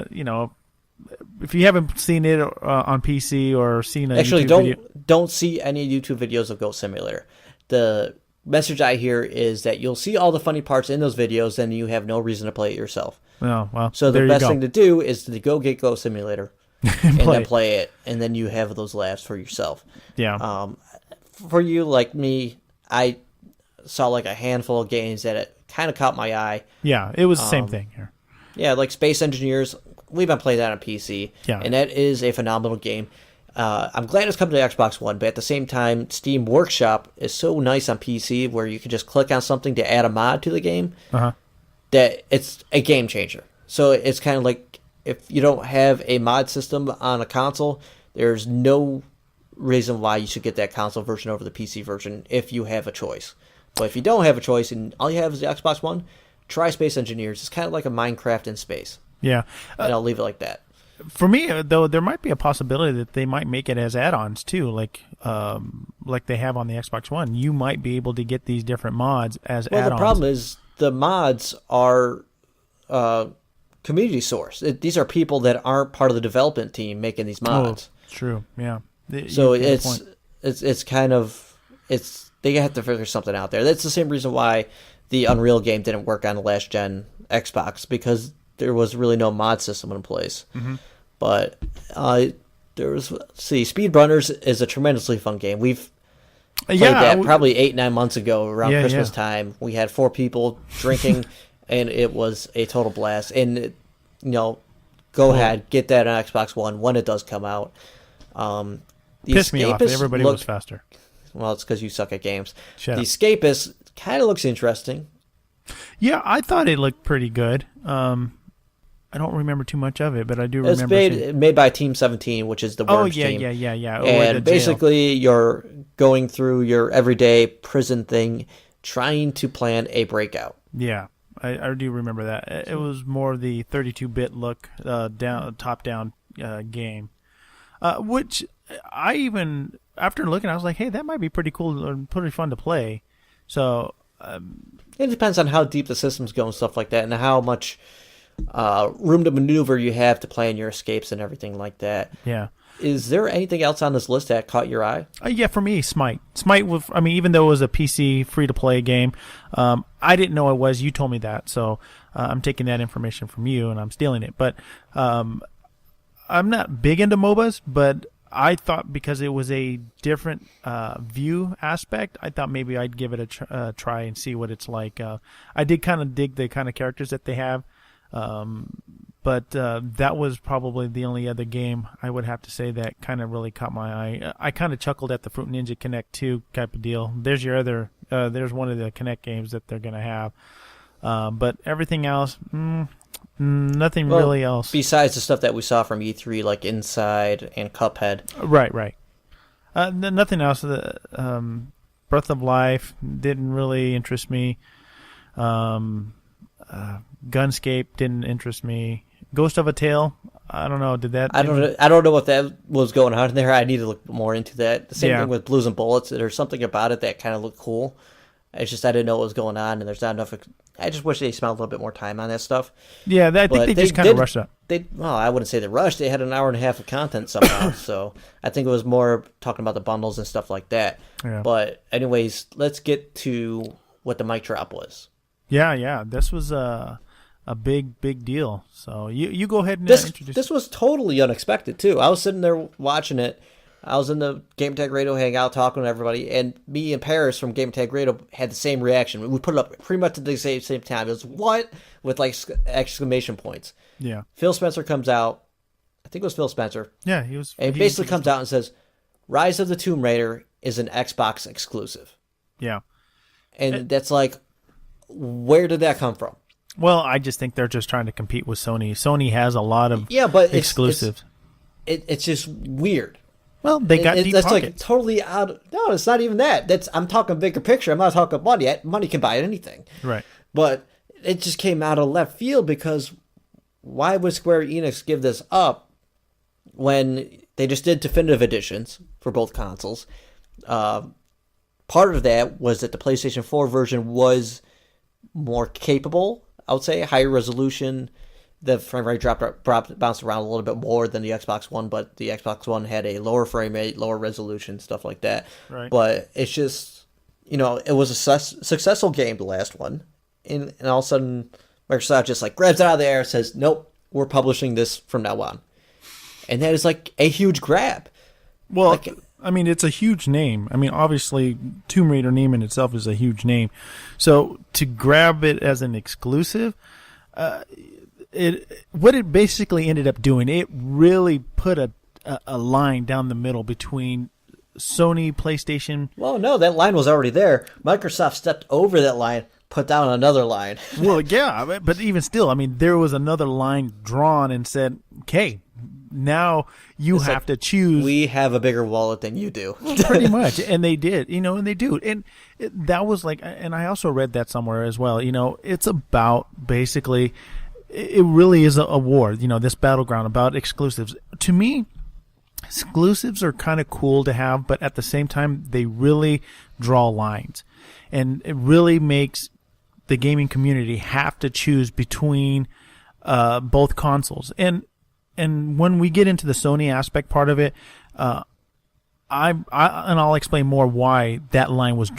if you haven't seen it on PC or seen a Actually, YouTube video, don't see any YouTube videos of Goat Simulator. The message I hear is that you'll see all the funny parts in those videos, and you have no reason to play it yourself. Oh, well, so the best thing to do is to go get Goat Simulator and then play it, and then you have those laughs for yourself. Yeah. For you, like me, I saw like a handful of games that it kind of caught my eye. Yeah, it was the same thing here. Yeah, like Space Engineers. We've been playing that on PC, and that is a phenomenal game. I'm glad it's come to the Xbox One, but at the same time, Steam Workshop is so nice on PC where you can just click on something to add a mod to the game that it's a game changer. So it's kind of like if you don't have a mod system on a console, there's no reason why you should get that console version over the PC version if you have a choice. But if you don't have a choice and all you have is the Xbox One, try Space Engineers. It's kind of like a Minecraft in space. Yeah. And I'll leave it like that. For me, though, there might be a possibility that they might make it as add-ons too, like they have on the Xbox One. You might be able to get these different mods as add-ons. Well, the problem is the mods are community source. These are people that aren't part of the development team making these mods. Oh, true. Yeah. So it's kind of they have to figure something out there. That's the same reason why the Unreal game didn't work on the last gen Xbox because there was really no mod system in place. Mm-hmm. But there was, Speedrunners is a tremendously fun game. We've played that probably 8-9 months ago around Christmas time. We had 4 people drinking, and it was a total blast. And, go ahead, get that on Xbox One when it does come out. Pissed me off. Everybody was faster. Well, it's because you suck at games. Shut the up. Escapist kind of looks interesting. Yeah, I thought it looked pretty good. I don't remember too much of it, but I do remember. It's made by Team 17, which is the Worms team. Yeah. And basically, you're going through your everyday prison thing, trying to plan a breakout. Yeah, I do remember that. It was more the 32-bit look, top-down game, which I even, after looking, I was like, hey, that might be pretty cool and pretty fun to play. So it depends on how deep the systems go and stuff like that, and how much room to maneuver you have to plan your escapes and everything like that. Yeah. Is there anything else on this list that caught your eye? Yeah, for me, Smite. Smite, even though it was a PC free-to-play game, I didn't know it was. You told me that, so I'm taking that information from you, and I'm stealing it. But I'm not big into MOBAs, but I thought because it was a different view aspect, I thought maybe I'd give it a try and see what it's like. I did kind of dig the kind of characters that they have. But that was probably the only other game I would have to say that kind of really caught my eye. I kind of chuckled at the Fruit Ninja Connect 2 type of deal. There's your other, there's one of the Connect games that they're going to have. But everything else, nothing really else. Besides the stuff that we saw from E3, like Inside and Cuphead. Right. Nothing else. Breath of Life didn't really interest me. Gunscape didn't interest me. Ghost of a Tale, I don't know. Did that? I don't know what that was going on there. I need to look more into that. The same thing with Blues and Bullets. There's something about it that kind of looked cool. It's just I didn't know what was going on, and there's not enough. I just wish they spent a little bit more time on that stuff. Yeah, I think they just kind of rushed up. I wouldn't say they rushed. They had an hour and a half of content somehow, so I think it was more talking about the bundles and stuff like that. Yeah. But anyways, let's get to what the mic drop was. Yeah. This was a big deal. So you go ahead and introduce. This was totally unexpected too. I was sitting there watching it. I was in the Gamertag Radio hangout talking to everybody, and me and Paris from Gamertag Radio had the same reaction. We put it up pretty much at the same time. It was what? With like exclamation points. Yeah. Phil Spencer comes out. I think it was Phil Spencer. Yeah, he was. And he basically comes out and says, Rise of the Tomb Raider is an Xbox exclusive. Yeah. And that's like, where did that come from? Well, I just think they're just trying to compete with Sony. Sony has a lot of exclusives. It's just weird. Well, they got deep that's pockets. Like totally out. No, it's not even that. I'm talking bigger picture. I'm not talking money. Money can buy anything. Right. But it just came out of left field because why would Square Enix give this up when they just did definitive editions for both consoles? Part of that was that the PlayStation 4 version was more capable, I would say, higher resolution. The frame rate bounced around a little bit more than the Xbox One, but the Xbox One had a lower frame rate, lower resolution, stuff like that. Right. But it's just, it was a successful game, the last one. And all of a sudden, Microsoft just like grabs it out of the air and says, nope, we're publishing this from now on. And that is like a huge grab. Well, it's a huge name. Obviously, Tomb Raider name in itself is a huge name. So to grab it as an exclusive, what it basically ended up doing, it really put a line down the middle between Sony, PlayStation. Well, no, that line was already there. Microsoft stepped over that line, put down another line. Well, yeah, but even still, there was another line drawn and said, okay, now you have to choose. We have a bigger wallet than you do. Pretty much. And they did, and they do. And that was like, and I also read that somewhere as well, it's about basically, it really is a war, this battleground about exclusives. To me, exclusives are kind of cool to have, but at the same time, they really draw lines. And it really makes the gaming community have to choose between both consoles. And when we get into the Sony aspect part of it, I'll explain more why that line was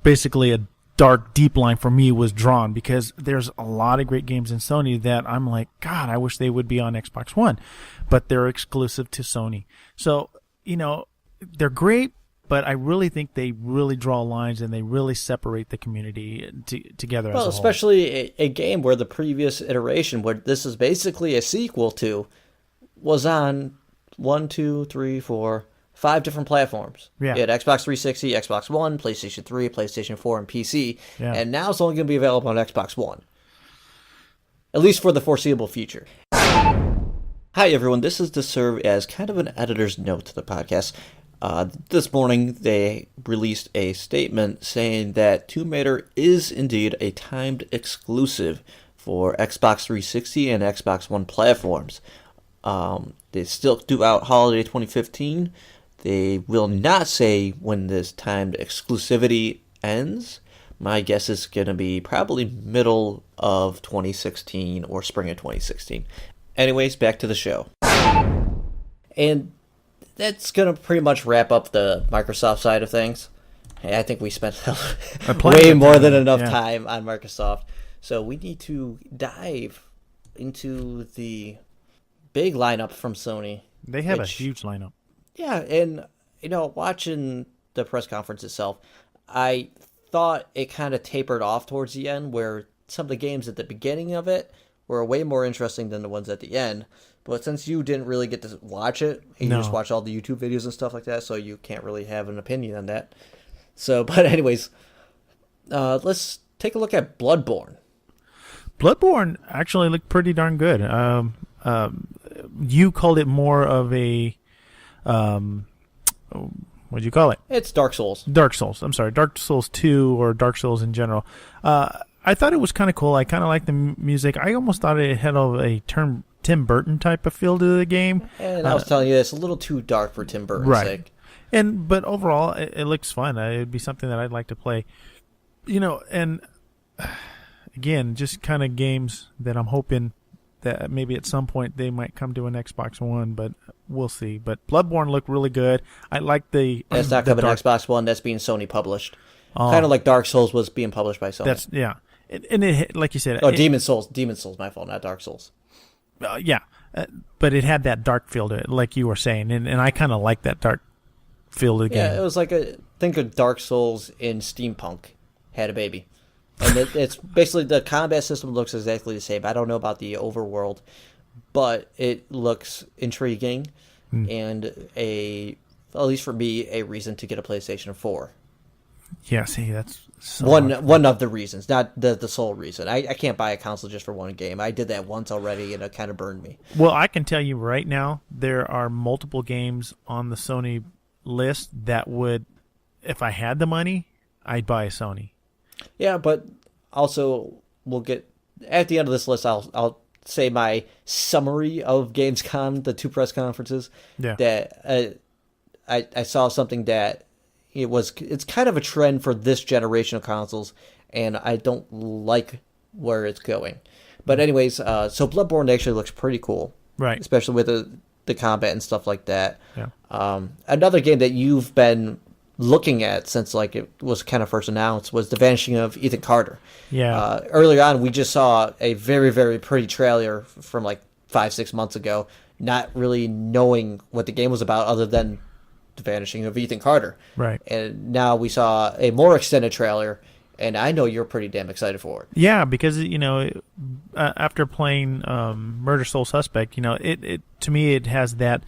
basically dark, deep line for me was drawn, because there's a lot of great games in Sony that I'm like, God, I wish they would be on Xbox One, but they're exclusive to Sony. So, they're great, but I really think they really draw lines and they really separate the community together as a whole. Especially a game where the previous iteration, where this is basically a sequel to, was on 5 different platforms. Yeah. You had Xbox 360, Xbox One, PlayStation 3, PlayStation 4, and PC. Yeah. And now it's only going to be available on Xbox One. At least for the foreseeable future. Hi, everyone. This is to serve as kind of an editor's note to the podcast. This morning, they released a statement saying that Tomb Raider is indeed a timed exclusive for Xbox 360 and Xbox One platforms. They still do out holiday 2015. They will not say when this timed exclusivity ends. My guess is going to be probably middle of 2016 or spring of 2016. Anyways, back to the show. And that's going to pretty much wrap up the Microsoft side of things. I think we spent way more than enough time on Microsoft. So we need to dive into the big lineup from Sony. They have a huge lineup. Yeah, and, watching the press conference itself, I thought it kind of tapered off towards the end, where some of the games at the beginning of it were way more interesting than the ones at the end. But since you didn't really get to watch it, you just watch all the YouTube videos and stuff like that, so you can't really have an opinion on that. So, but anyways, let's take a look at Bloodborne. Bloodborne actually looked pretty darn good. You called it more of a, what'd you call it? It's Dark Souls. Dark Souls. I'm sorry, Dark Souls 2 or Dark Souls in general. I thought it was kind of cool. I kind of liked the music. I almost thought it had a Tim Burton type of feel to the game. And I was telling you, it's a little too dark for Tim Burton's sake. But overall, it looks fun. It'd be something that I'd like to play. And again, just kind of games that I'm hoping that maybe at some point they might come to an Xbox One, but we'll see. But Bloodborne looked really good. I like the... That's not coming to Xbox One. That's being Sony published. Kind of like Dark Souls was being published by Sony. And it, like you said... Demon's Souls. Demon's Souls, my fault, not Dark Souls. But it had that dark feel to it, like you were saying, and I kind of like that dark feel to the game. Yeah, it was like think of Dark Souls in steampunk had a baby, and it's basically the combat system looks exactly the same. I don't know about the overworld, but it looks intriguing, and at least for me, a reason to get a PlayStation 4. Yeah, see, that's so one of the reasons, not the sole reason. I can't buy a console just for one game. I did that once already, and it kind of burned me. Well, I can tell you right now, there are multiple games on the Sony list that would, if I had the money, I'd buy a Sony. Yeah, but also we'll get at the end of this list. I'll say my summary of Gamescom, the two press conferences. Yeah. That I saw something that. It's kind of a trend for this generation of consoles, and I don't like where it's going. But anyways, so Bloodborne actually looks pretty cool. Right. Especially with the combat and stuff like that. Yeah. Another game that you've been looking at since it was kind of first announced was The Vanishing of Ethan Carter. Yeah. Earlier on, we just saw a very, very pretty trailer from 5-6 months ago, not really knowing what the game was about other than The Vanishing of Ethan Carter. Right. And now we saw a more extended trailer, and I know you're pretty damn excited for it. Yeah, because, after playing Murder Soul Suspect, it to me, it has that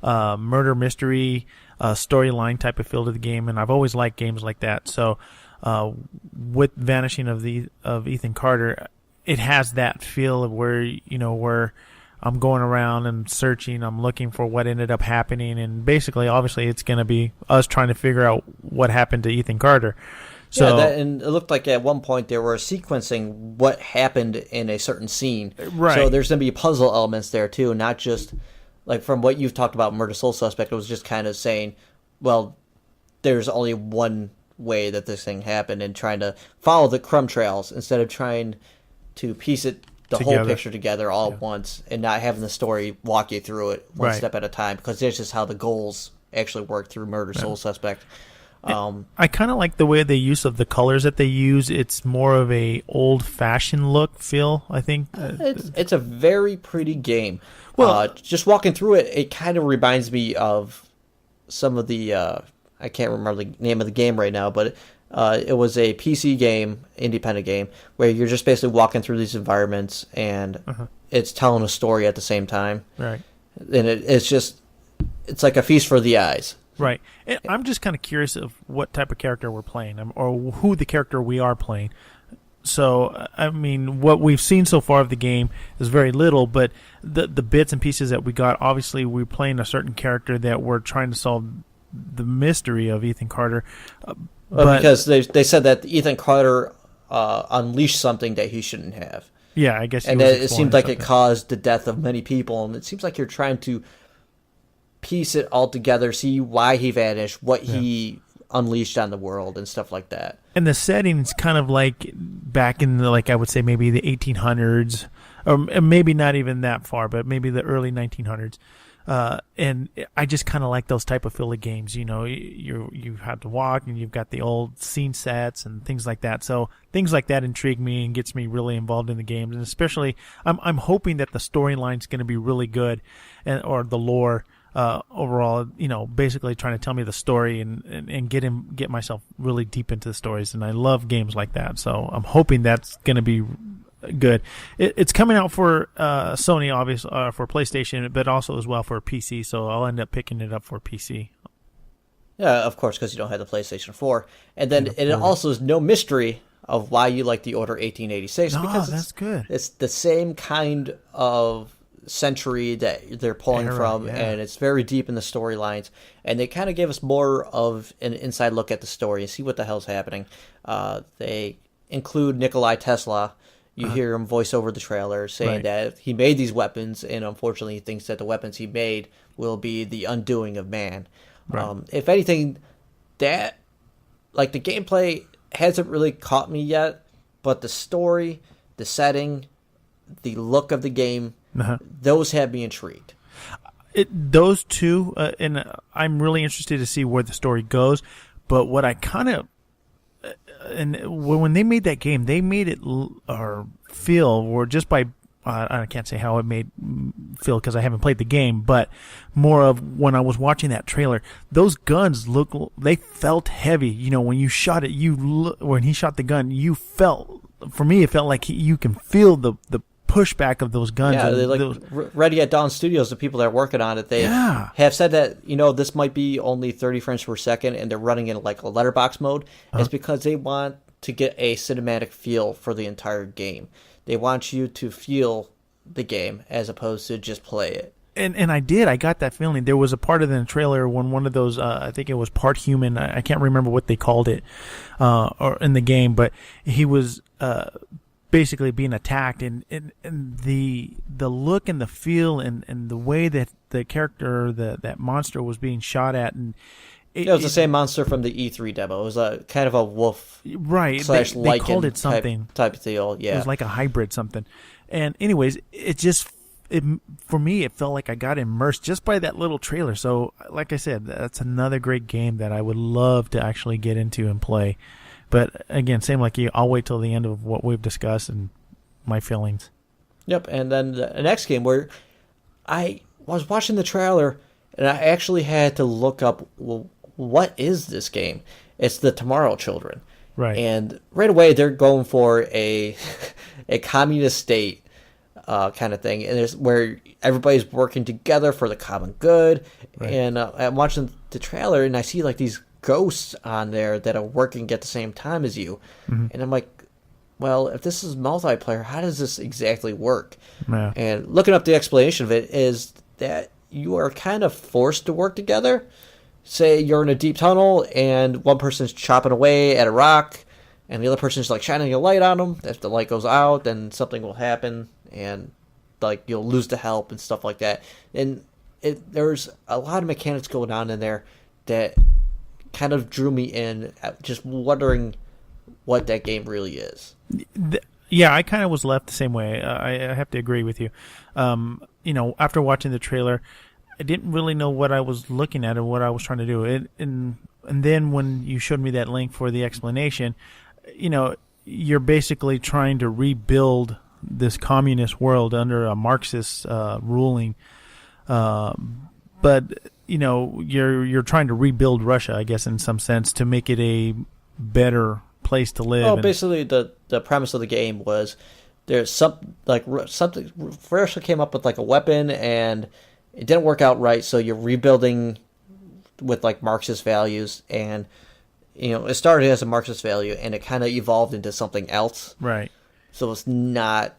murder mystery storyline type of feel to the game, and I've always liked games like that. So with Vanishing of Ethan Carter, it has that feel of where I'm going around and searching. I'm looking for what ended up happening, and basically, obviously, it's going to be us trying to figure out what happened to Ethan Carter. So, and it looked like at one point they were sequencing what happened in a certain scene. Right. So there's going to be puzzle elements there too, not just from what you've talked about. Murder Soul Suspect, it was just kind of saying, well, there's only one way that this thing happened, and trying to follow the crumb trails instead of trying to piece it. The whole picture together all at once, and not having the story walk you through it one step at a time, because that's just how the goals actually work through Murder Soul Suspect. I kind of like the way they use of the colors that they use. It's more of a old-fashioned look feel, I think. It's a very pretty game. Well, just walking through it, it kind of reminds me of some of the I can't remember the name of the game right now, but it was a PC game, independent game, where you're just basically walking through these environments and it's telling a story at the same time. Right. And it's like a feast for the eyes. Right. And I'm just kind of curious of what type of character we're playing, or who the character we are playing. So, I mean, what we've seen so far of the game is very little, but the bits and pieces that we got, obviously we're playing a certain character that we're trying to solve the mystery of Ethan Carter. But because they said that Ethan Carter unleashed something that he shouldn't have. Yeah, I guess. And it seemed like it caused the death of many people, and it seems like you're trying to piece it all together, see why he vanished, what he unleashed on the world, and stuff like that. And the setting's kind of like back in the, like I would say maybe the 1800s, or maybe not even that far, but maybe the early 1900s. And I just kind of like those type of feel of games. You know, you have to walk, and you've got the old scene sets and things like that. So things like that intrigue me and gets me really involved in the games. And especially, I'm hoping that the storyline's going to be really good, or the lore. Overall, you know, basically trying to tell me the story and get myself really deep into the stories, and I love games like that. So I'm hoping that's going to be good. It's coming out for Sony, obviously, for PlayStation, but also as well for PC. So I'll end up picking it up for PC. Yeah, of course, because you don't have the PlayStation 4, and then it also is no mystery of why you like the Order 1886. No, because that's good. It's the same kind of century that they're pulling from, and it's very deep in the storylines, and they kind of gave us more of an inside look at the story and see what the hell's happening. They include Nikolai Tesla. You hear him voice over the trailer saying that he made these weapons, and unfortunately he thinks that the weapons he made will be the undoing of man. If anything, that, like, the gameplay hasn't really caught me yet, but the story, the setting, the look of the game, those have me intrigued. Those two, and I'm really interested to see where the story goes. But what I kind of, and when they made that game, they made it or feel, or just by, I can't say how it made feel because I haven't played the game, but more of when I was watching that trailer, those guns they felt heavy. You know, when you shot it, when he shot the gun, you felt, for me, it felt like you can feel the pushback of those guns. Yeah, they like Ready at Dawn Studios, the people that are working on it, they have said that, you know, this might be only 30 frames per second and they're running in like a letterbox mode. It's because they want to get a cinematic feel for the entire game. They want you to feel the game as opposed to just play it. And I got that feeling. There was a part of the trailer when one of those, I think it was part human, I can't remember what they called it, or in the game, but he was basically being attacked, and the look and the feel and the way that the character, that monster was being shot at, and it was the same monster from the E3 demo. It was a kind of a wolf, right? They called it something type deal. Yeah, it was like a hybrid something. And anyways, for me, it felt like I got immersed just by that little trailer. So, like I said, that's another great game that I would love to actually get into and play. But again, same like you, I'll wait till the end of what we've discussed and my feelings. Yep, and then the next game where I was watching the trailer and I actually had to look up, well, what is this game? It's the Tomorrow Children. Right. And right away they're going for a communist state kind of thing, and there's where everybody's working together for the common good. Right. And I'm watching the trailer and I see like these ghosts on there that are working at the same time as you, and I'm like, well, if this is multiplayer, how does this exactly work? Yeah. And looking up the explanation of it is that you are kind of forced to work together. Say you're in a deep tunnel and one person's chopping away at a rock and the other person's like shining a light on them. If the light goes out, then something will happen and like you'll lose the help and stuff like that. And there's a lot of mechanics going on in there that kind of drew me in, just wondering what that game really is. Yeah, I kind of was left the same way. I have to agree with you. You know, after watching the trailer, I didn't really know what I was looking at or what I was trying to do. And and then when you showed me that link for the explanation, you're basically trying to rebuild this communist world under a Marxist ruling, but you're trying to rebuild Russia, I guess, in some sense, to make it a better place to live. Well, basically, the premise of the game was there's something Russia came up with like a weapon, and it didn't work out right, so you're rebuilding with like Marxist values, and it started as a Marxist value, and it kind of evolved into something else. Right. So it's not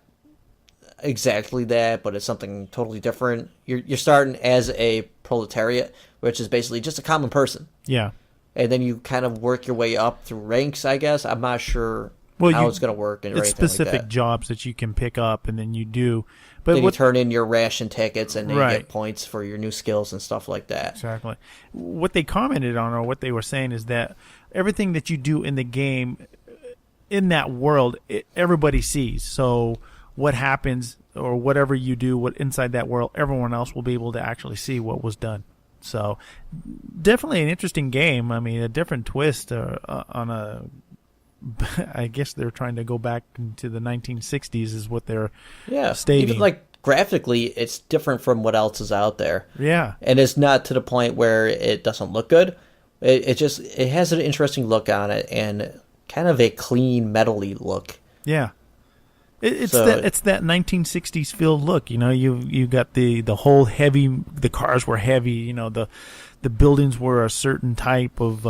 exactly that, but it's something totally different. You're starting as a proletariat, which is basically just a common person. Yeah. And then you kind of work your way up through ranks, I guess. I'm not sure how it's going to work. It's specific jobs that you can pick up, and then you do. But then you turn in your ration tickets, and then right. you get points for your new skills and stuff like that. Exactly. What they commented on, or what they were saying, is that everything that you do in the game, in that world, everybody sees. So what happens, or whatever you do inside that world, everyone else will be able to actually see what was done. So definitely an interesting game. I mean, a different twist on a... I guess they're trying to go back to the 1960s is what they're stating. Even like graphically, it's different from what else is out there. Yeah. And it's not to the point where it doesn't look good. It has an interesting look on it, and kind of a clean, metally look. Yeah. It's that 1960s filled look. You got the whole heavy. The cars were heavy. The buildings were a certain type of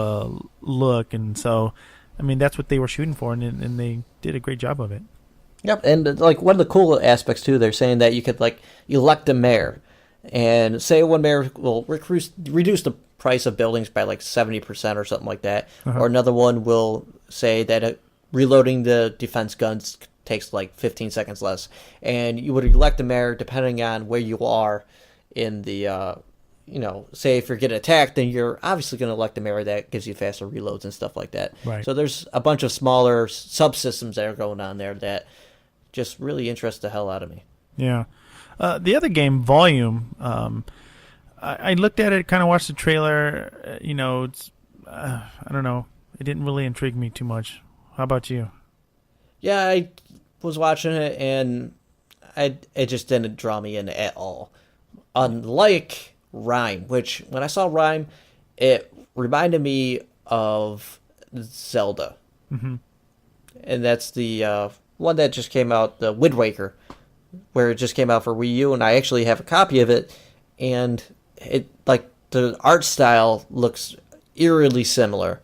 look, and so I mean that's what they were shooting for, and they did a great job of it. Yep, and like one of the cool aspects too, they're saying that you could like elect a mayor, and say one mayor will reduce the price of buildings by like 70% or something like that, or another one will say that reloading the defense guns takes like 15 seconds less, and you would elect a mayor depending on where you are in the say if you're getting attacked, then you're obviously going to elect a mayor that gives you faster reloads and stuff like that. Right. So there's a bunch of smaller subsystems that are going on there that just really interest the hell out of me. Yeah. The other game, Volume, I looked at it, kind of watched the trailer. It's I don't know. It didn't really intrigue me too much. How about you? Yeah, I was watching it, and it just didn't draw me in at all. Unlike Rhyme, which when I saw Rhyme, it reminded me of Zelda. Mm-hmm. And that's the one that just came out, the Wind Waker, where it just came out for Wii U, and I actually have a copy of it, and it like the art style looks eerily similar,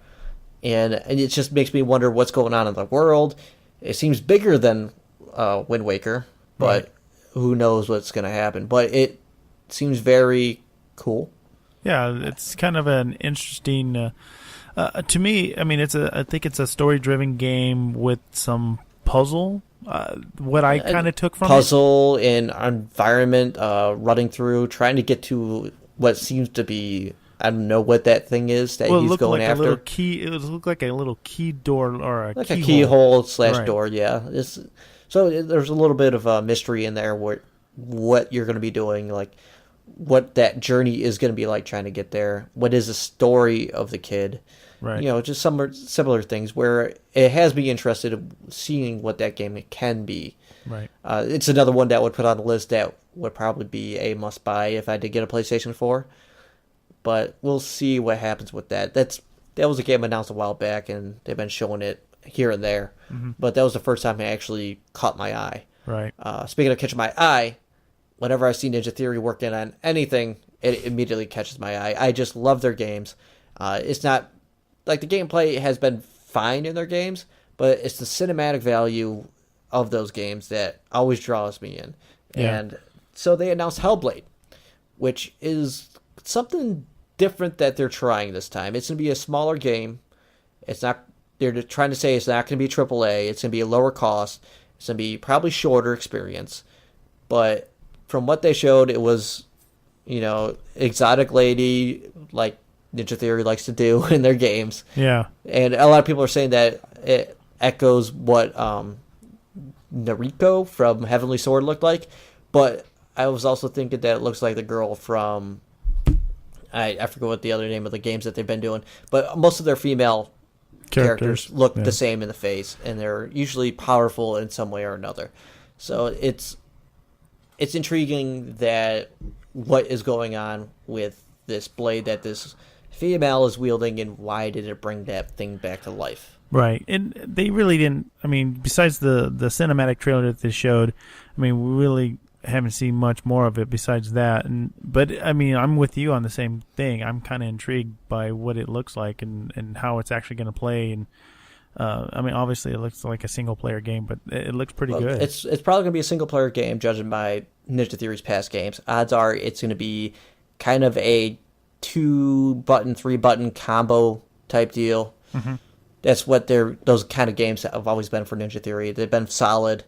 and it just makes me wonder what's going on in the world. It seems bigger than Wind Waker, but who knows what's going to happen. But it seems very cool. Yeah, it's kind of an interesting... to me, I mean, I think it's a story-driven game with some puzzle. What I kind of took from puzzle and environment, running through, trying to get to what seems to be... I don't know what that thing is that he's going like after. It looked like a little key door or a like keyhole. a keyhole / door, yeah. So there's a little bit of a mystery in there what you're going to be doing, like what that journey is going to be like trying to get there. What is the story of the kid? Right. Just some similar things where it has me interested in seeing what that game can be. Right. It's another one that would put on the list that would probably be a must-buy if I did get a PlayStation 4. But we'll see what happens with that. That was a game announced a while back, and they've been showing it here and there. Mm-hmm. But that was the first time it actually caught my eye. Right. Speaking of catching my eye, whenever I see Ninja Theory working on anything, it immediately catches my eye. I just love their games. It's not like the gameplay has been fine in their games, but it's the cinematic value of those games that always draws me in. Yeah. And so they announced Hellblade, which is something different that they're trying this time. It's going to be a smaller game. It's not. They're trying to say it's not going to be AAA. It's going to be a lower cost. It's going to be probably shorter experience. But from what they showed, it was, exotic lady like Ninja Theory likes to do in their games. Yeah. And a lot of people are saying that it echoes what Nariko from Heavenly Sword looked like. But I was also thinking that it looks like the girl from I forget what the other name of the games that they've been doing, but most of their female characters look the same in the face, and they're usually powerful in some way or another. So it's intriguing that what is going on with this blade that this female is wielding, and why did it bring that thing back to life? Right, and they really didn't. I mean, besides the cinematic trailer that they showed, I mean, we really haven't seen much more of it besides that. But I mean, I'm with you on the same thing. I'm kind of intrigued by what it looks like and how it's actually going to play. And I mean, obviously, it looks like a single player game, but it looks pretty good. It's probably going to be a single player game, judging by Ninja Theory's past games. Odds are it's going to be kind of a 2-button, 3-button combo type deal. Mm-hmm. That's what those kind of games have always been for Ninja Theory. They've been solid,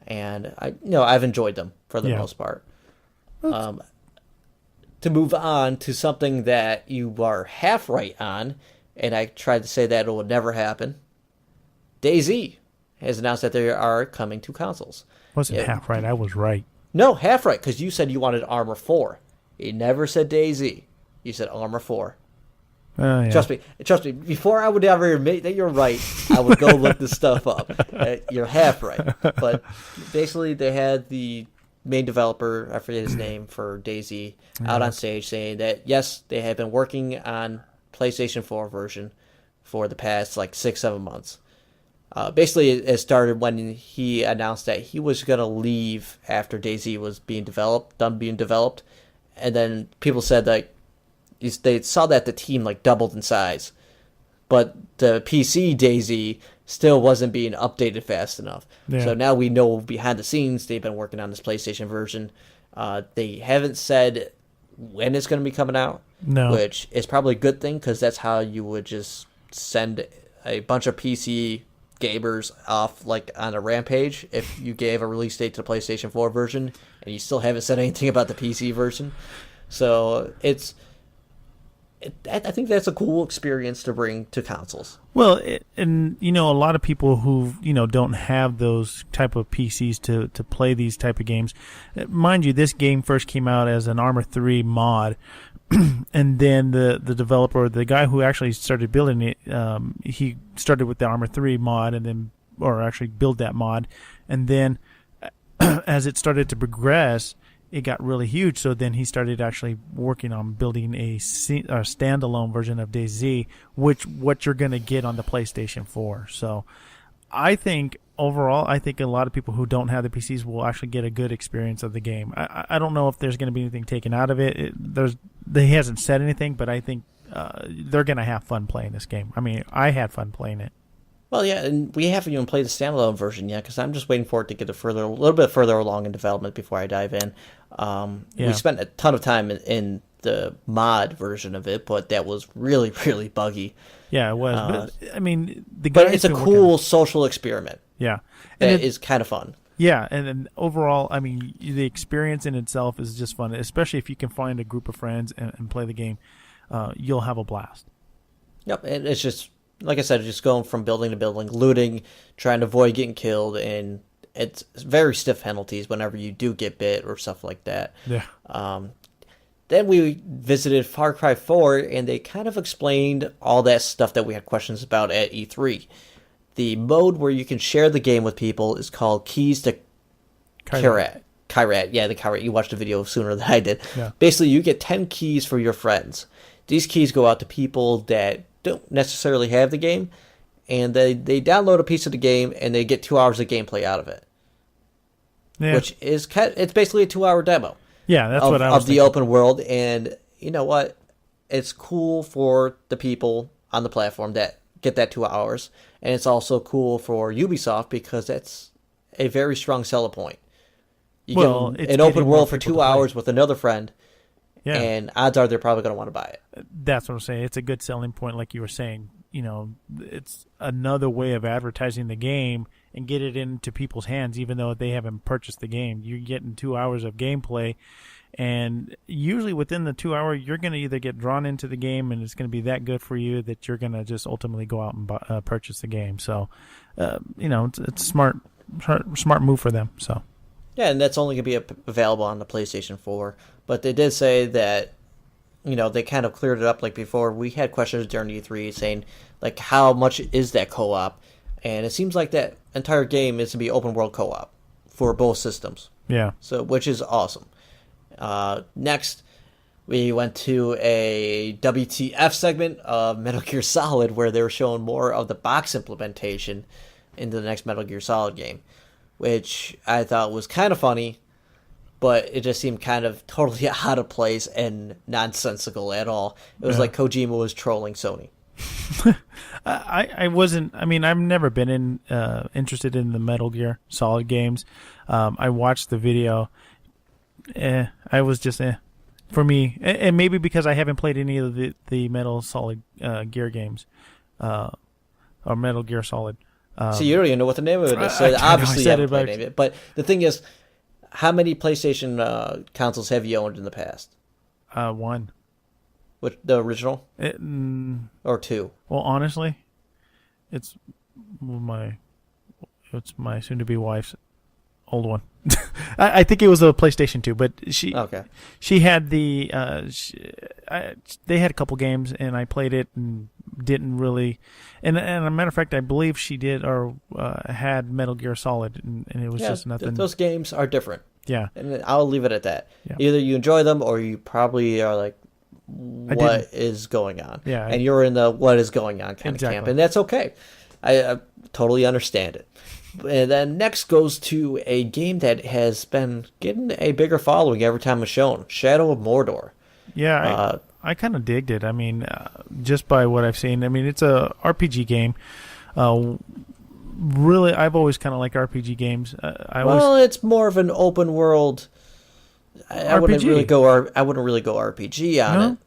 and I've enjoyed them for the most part. To move on to something that you are half right on, and I tried to say that it would never happen. DayZ has announced that they are coming to consoles. Wasn't half right. I was right. No, half right, because you said you wanted Armor 4. You never said DayZ. You said Armor 4. Yeah. Trust me. Before I would ever admit that you're right, I would go look this stuff up. You're half right. But basically, they had the main developer, I forget his name, for DayZ, out on stage saying that, yes, they have been working on PlayStation 4 version for the past, 6-7 months. Basically, it started when he announced that he was going to leave after DayZ was done being developed. And then people said that they saw that the team doubled in size, but the PC DayZ still wasn't being updated fast enough. Yeah. So now we know behind the scenes they've been working on this PlayStation version. They haven't said when it's going to be coming out, which is probably a good thing, because that's how you would just send a bunch of PC gamers off on a rampage if you gave a release date to the PlayStation 4 version and you still haven't said anything about the PC version. So I think that's a cool experience to bring to consoles. Well, a lot of people who don't have those type of PCs to play these type of games. Mind you, this game first came out as an Armor 3 mod, and then the developer, the guy who actually started building it, he started with the Armor 3 mod, or actually build that mod, and then as it started to progress, it got really huge. So then he started actually working on building a standalone version of DayZ, what you're going to get on the PlayStation 4. So I think overall, a lot of people who don't have the PCs will actually get a good experience of the game. I don't know if there's going to be anything taken out of it. He hasn't said anything, but I think they're going to have fun playing this game. I mean, I had fun playing it. Well, yeah, and we haven't even played the standalone version yet, because I'm just waiting for it to get a little bit further along in development before I dive in. We spent a ton of time in the mod version of it, but that was really, really buggy. Yeah, it was. But, I mean, but it's a cool social experiment. Yeah, and it is kind of fun. Yeah, and then overall, I mean, the experience in itself is just fun, especially if you can find a group of friends and play the game. You'll have a blast. Yep, and it's just, like I said, just going from building to building, looting, trying to avoid getting killed, and it's very stiff penalties whenever you do get bit or stuff like that. Yeah. Then we visited Far Cry 4, and they kind of explained all that stuff that we had questions about at E3. The mode where you can share the game with people is called Keys to Kyrat. Yeah, the Kyrat. You watched the video sooner than I did. Yeah. Basically, you get 10 keys for your friends. These keys go out to people that don't necessarily have the game, and they download a piece of the game, and they get 2 hours of gameplay out of it. Yeah. Which is it's basically a 2-hour demo. Yeah, that's what I was thinking. The open world, and you know what? It's cool for the people on the platform that get that 2 hours, and it's also cool for Ubisoft because that's a very strong selling point. You get an open world for 2 hours with another friend, and odds are they're probably going to want to buy it. That's what I'm saying. It's a good selling point, like you were saying. It's another way of advertising the game and get it into people's hands, even though they haven't purchased the game. You're getting 2 hours of gameplay, and usually within the 2 hour, you're going to either get drawn into the game, and it's going to be that good for you that you're going to just ultimately go out and purchase the game. So, it's a smart move for them. So, yeah, and that's only going to be available on the PlayStation 4. But they did say that they kind of cleared it up. Like before, we had questions during E3 saying, like, how much is that co-op? And it seems like that entire game is to be open world co-op for both systems. Yeah. So, which is awesome. Next, we went to a WTF segment of Metal Gear Solid where they were showing more of the box implementation into the next Metal Gear Solid game, which I thought was kind of funny, but it just seemed kind of totally out of place and nonsensical at all. It was like Kojima was trolling Sony. I wasn't. I mean, I've never been interested in the Metal Gear Solid games. I watched the video. I was just for me, and maybe because I haven't played any of the Metal Solid Gear games, or Metal Gear Solid. So you don't even know what the name of it is. So obviously you haven't played any of it. But the thing is, how many PlayStation consoles have you owned in the past? One. What, the original? Or two? Well, honestly, it's my soon-to-be wife's old one. I think it was a PlayStation 2, but she had they had a couple games, and I played it and didn't really. And as a matter of fact, I believe she did or had Metal Gear Solid, and it was just nothing. Those games are different. Yeah, and I'll leave it at that. Yeah. Either you enjoy them, or you probably are like, what is going on? Yeah, and you're in the what is going on kind of camp, and that's okay. I totally understand it. And then next goes to a game that has been getting a bigger following every time it's shown, Shadow of Mordor. Yeah, I kind of digged it. I mean, just by what I've seen. I mean, it's a RPG game. Really, I've always kind of liked RPG games. It's more of an open world. I wouldn't really go RPG on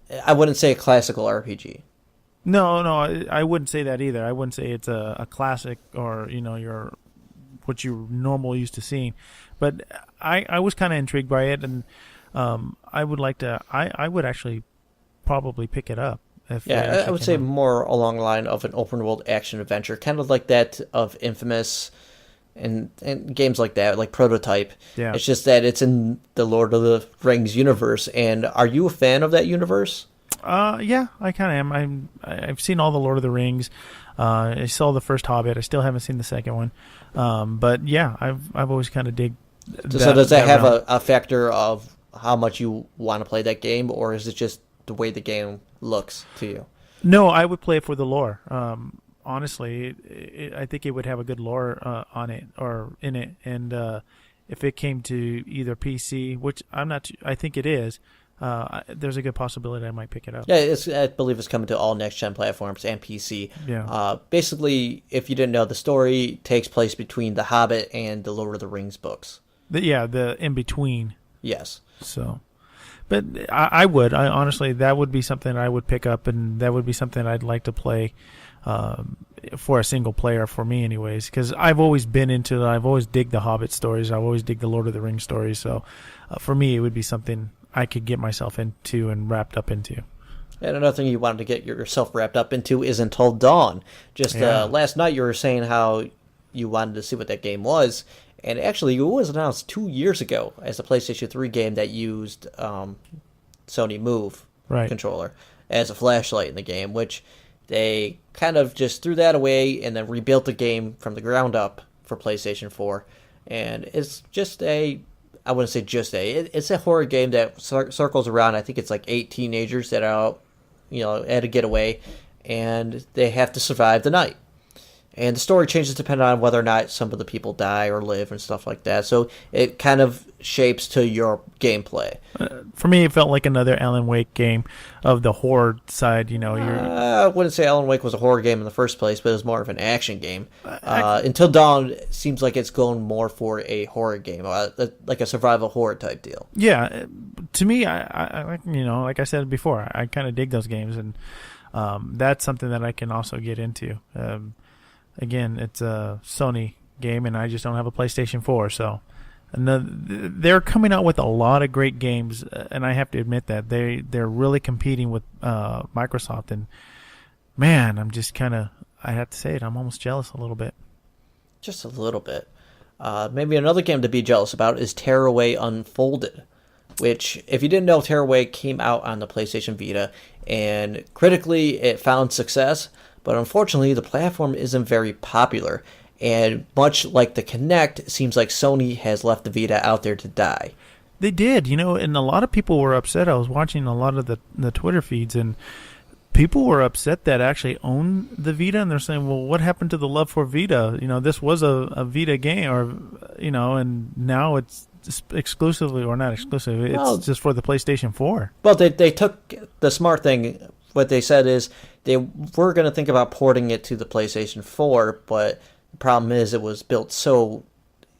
it. I wouldn't say a classical RPG. No, I wouldn't say that either. I wouldn't say it's a classic or your what you're normally used to seeing. But I was kind of intrigued by it, and I would like to. I would actually probably pick it up. I would say more along the line of an open world action adventure, kind of like that of Infamous and games like that, like Prototype. Yeah. It's just that it's in the Lord of the Rings universe. And are you a fan of that universe? Yeah, I kind of am. I've seen all the Lord of the Rings. I saw the first Hobbit. I still haven't seen the second one. But yeah, I've always kind of dig. So does that have a factor of how much you want to play that game, or is it just the way the game looks to you? No, I would play it for the lore. Honestly, I think it would have a good lore on it or in it, and if it came to either PC, which I think it is. There's a good possibility I might pick it up. Yeah, I believe it's coming to all next-gen platforms and PC. Yeah. Basically, if you didn't know, the story takes place between The Hobbit and the Lord of the Rings books. The in-between. Yes. So, but I would. Honestly, that would be something I would pick up, and that would be something I'd like to play for a single player, for me anyways, because I've always been into I've always digged the Hobbit stories. I've always digged the Lord of the Rings stories. So, for me, it would be something I could get myself into and wrapped up into. And another thing you wanted to get yourself wrapped up into is Until Dawn. Just last night you were saying how you wanted to see what that game was, and actually it was announced 2 years ago as a PlayStation 3 game that used Sony Move controller as a flashlight in the game, which they kind of just threw that away and then rebuilt the game from the ground up for PlayStation 4. And it's just I wouldn't say it's a horror game that circles around. I think it's like 8 teenagers that are out, at a getaway, and they have to survive the night. And the story changes depending on whether or not some of the people die or live and stuff like that. So it kind of shapes to your gameplay. For me, it felt like another Alan Wake game of the horror side. I wouldn't say Alan Wake was a horror game in the first place, but it was more of an action game. Until Dawn seems like it's going more for a horror game, like a survival horror type deal. Yeah, to me, I like I said before, I kind of dig those games, and that's something that I can also get into. Again, it's a Sony game, and I just don't have a PlayStation 4, so they're coming out with a lot of great games, and I have to admit that they're really competing with Microsoft, and man, I'm just I have to say it, I'm almost jealous a little bit. Just a little bit. Maybe another game to be jealous about is Tearaway Unfolded. which, if you didn't know, Tearaway came out on the PlayStation Vita, and critically it found success, but unfortunately the platform isn't very popular, and much like the Kinect, it seems like Sony has left the Vita out there to die. They did, and a lot of people were upset. I was watching a lot of the Twitter feeds, and people were upset that actually own the Vita, and they're saying, well, what happened to the love for Vita? This was a Vita game, or, and now it's exclusively, or not exclusively, it's just for the PlayStation 4. Well, they took the smart thing. What they said is they were going to think about porting it to the PlayStation 4, but the problem is it was built so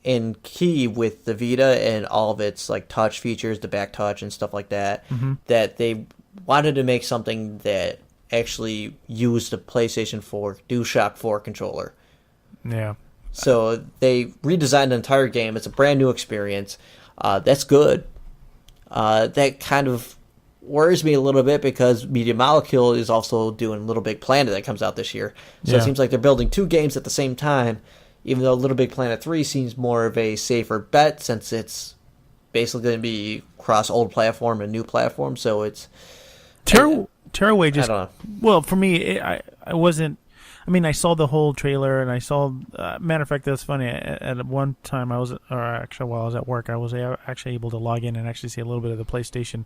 in key with the Vita and all of its like touch features, the back touch and stuff like that, that they wanted to make something that actually used the PlayStation 4 DualShock 4 controller. Yeah. So they redesigned the entire game. It's a brand new experience. That's good. That kind of worries me a little bit because Media Molecule is also doing Little Big Planet that comes out this year. So It seems like they're building two games at the same time, even though Little Big Planet 3 seems more of a safer bet since it's basically going to be cross old platform and new platform. So it's... Tearaway just... I don't know. Well, for me, I wasn't... I mean, I saw the whole trailer, and I saw... matter of fact, that's funny. At one time, while I was at work, I was actually able to log in and actually see a little bit of the PlayStation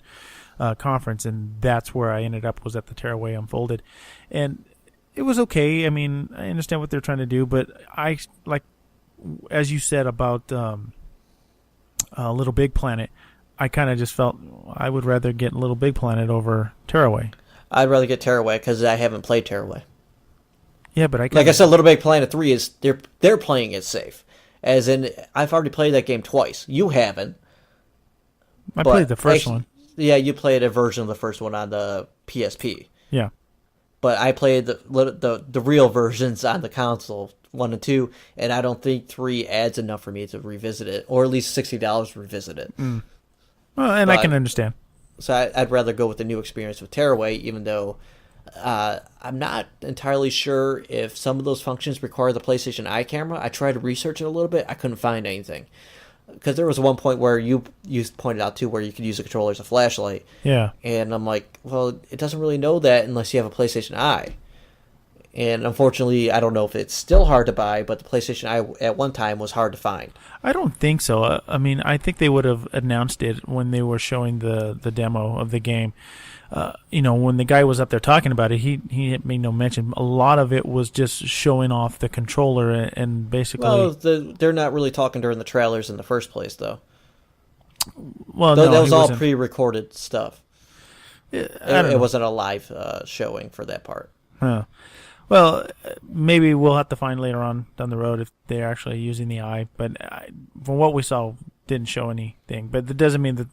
conference, and that's where I ended up, was at the Tearaway Unfolded. And it was okay. I mean, I understand what they're trying to do, but I, like, as you said about Little Big Planet, I kind of just felt I would rather get Little Big Planet over Tearaway. I'd rather get Tearaway because I haven't played Tearaway. Yeah, but like I said, Little Big Planet 3 is they're playing it safe. As in, I've already played that game twice. You haven't. I played the first one. Yeah, you played a version of the first one on the PSP. Yeah. But I played the real versions on the console, 1 and 2, and I don't think 3 adds enough for me to revisit it, or at least $60 to revisit it. Mm. Well, and I can understand. So I'd rather go with the new experience with Tearaway, even though I'm not entirely sure if some of those functions require the PlayStation Eye camera. I tried to research it a little bit. I couldn't find anything. Because there was one point where you pointed out, too, where you could use the controller as a flashlight. Yeah. And I'm like, well, it doesn't really know that unless you have a PlayStation Eye. And unfortunately, I don't know if it's still hard to buy, but the PlayStation Eye at one time was hard to find. I don't think so. I mean, I think they would have announced it when they were showing the demo of the game. When the guy was up there talking about it, he made no mention. A lot of it was just showing off the controller and basically... Well, they're not really talking during the trailers in the first place, though. Well, no, that was all pre-recorded stuff. It wasn't a live showing for that part. Huh. Well, maybe we'll have to find later on down the road if they're actually using the eye. But from what we saw, didn't show anything. But that doesn't mean that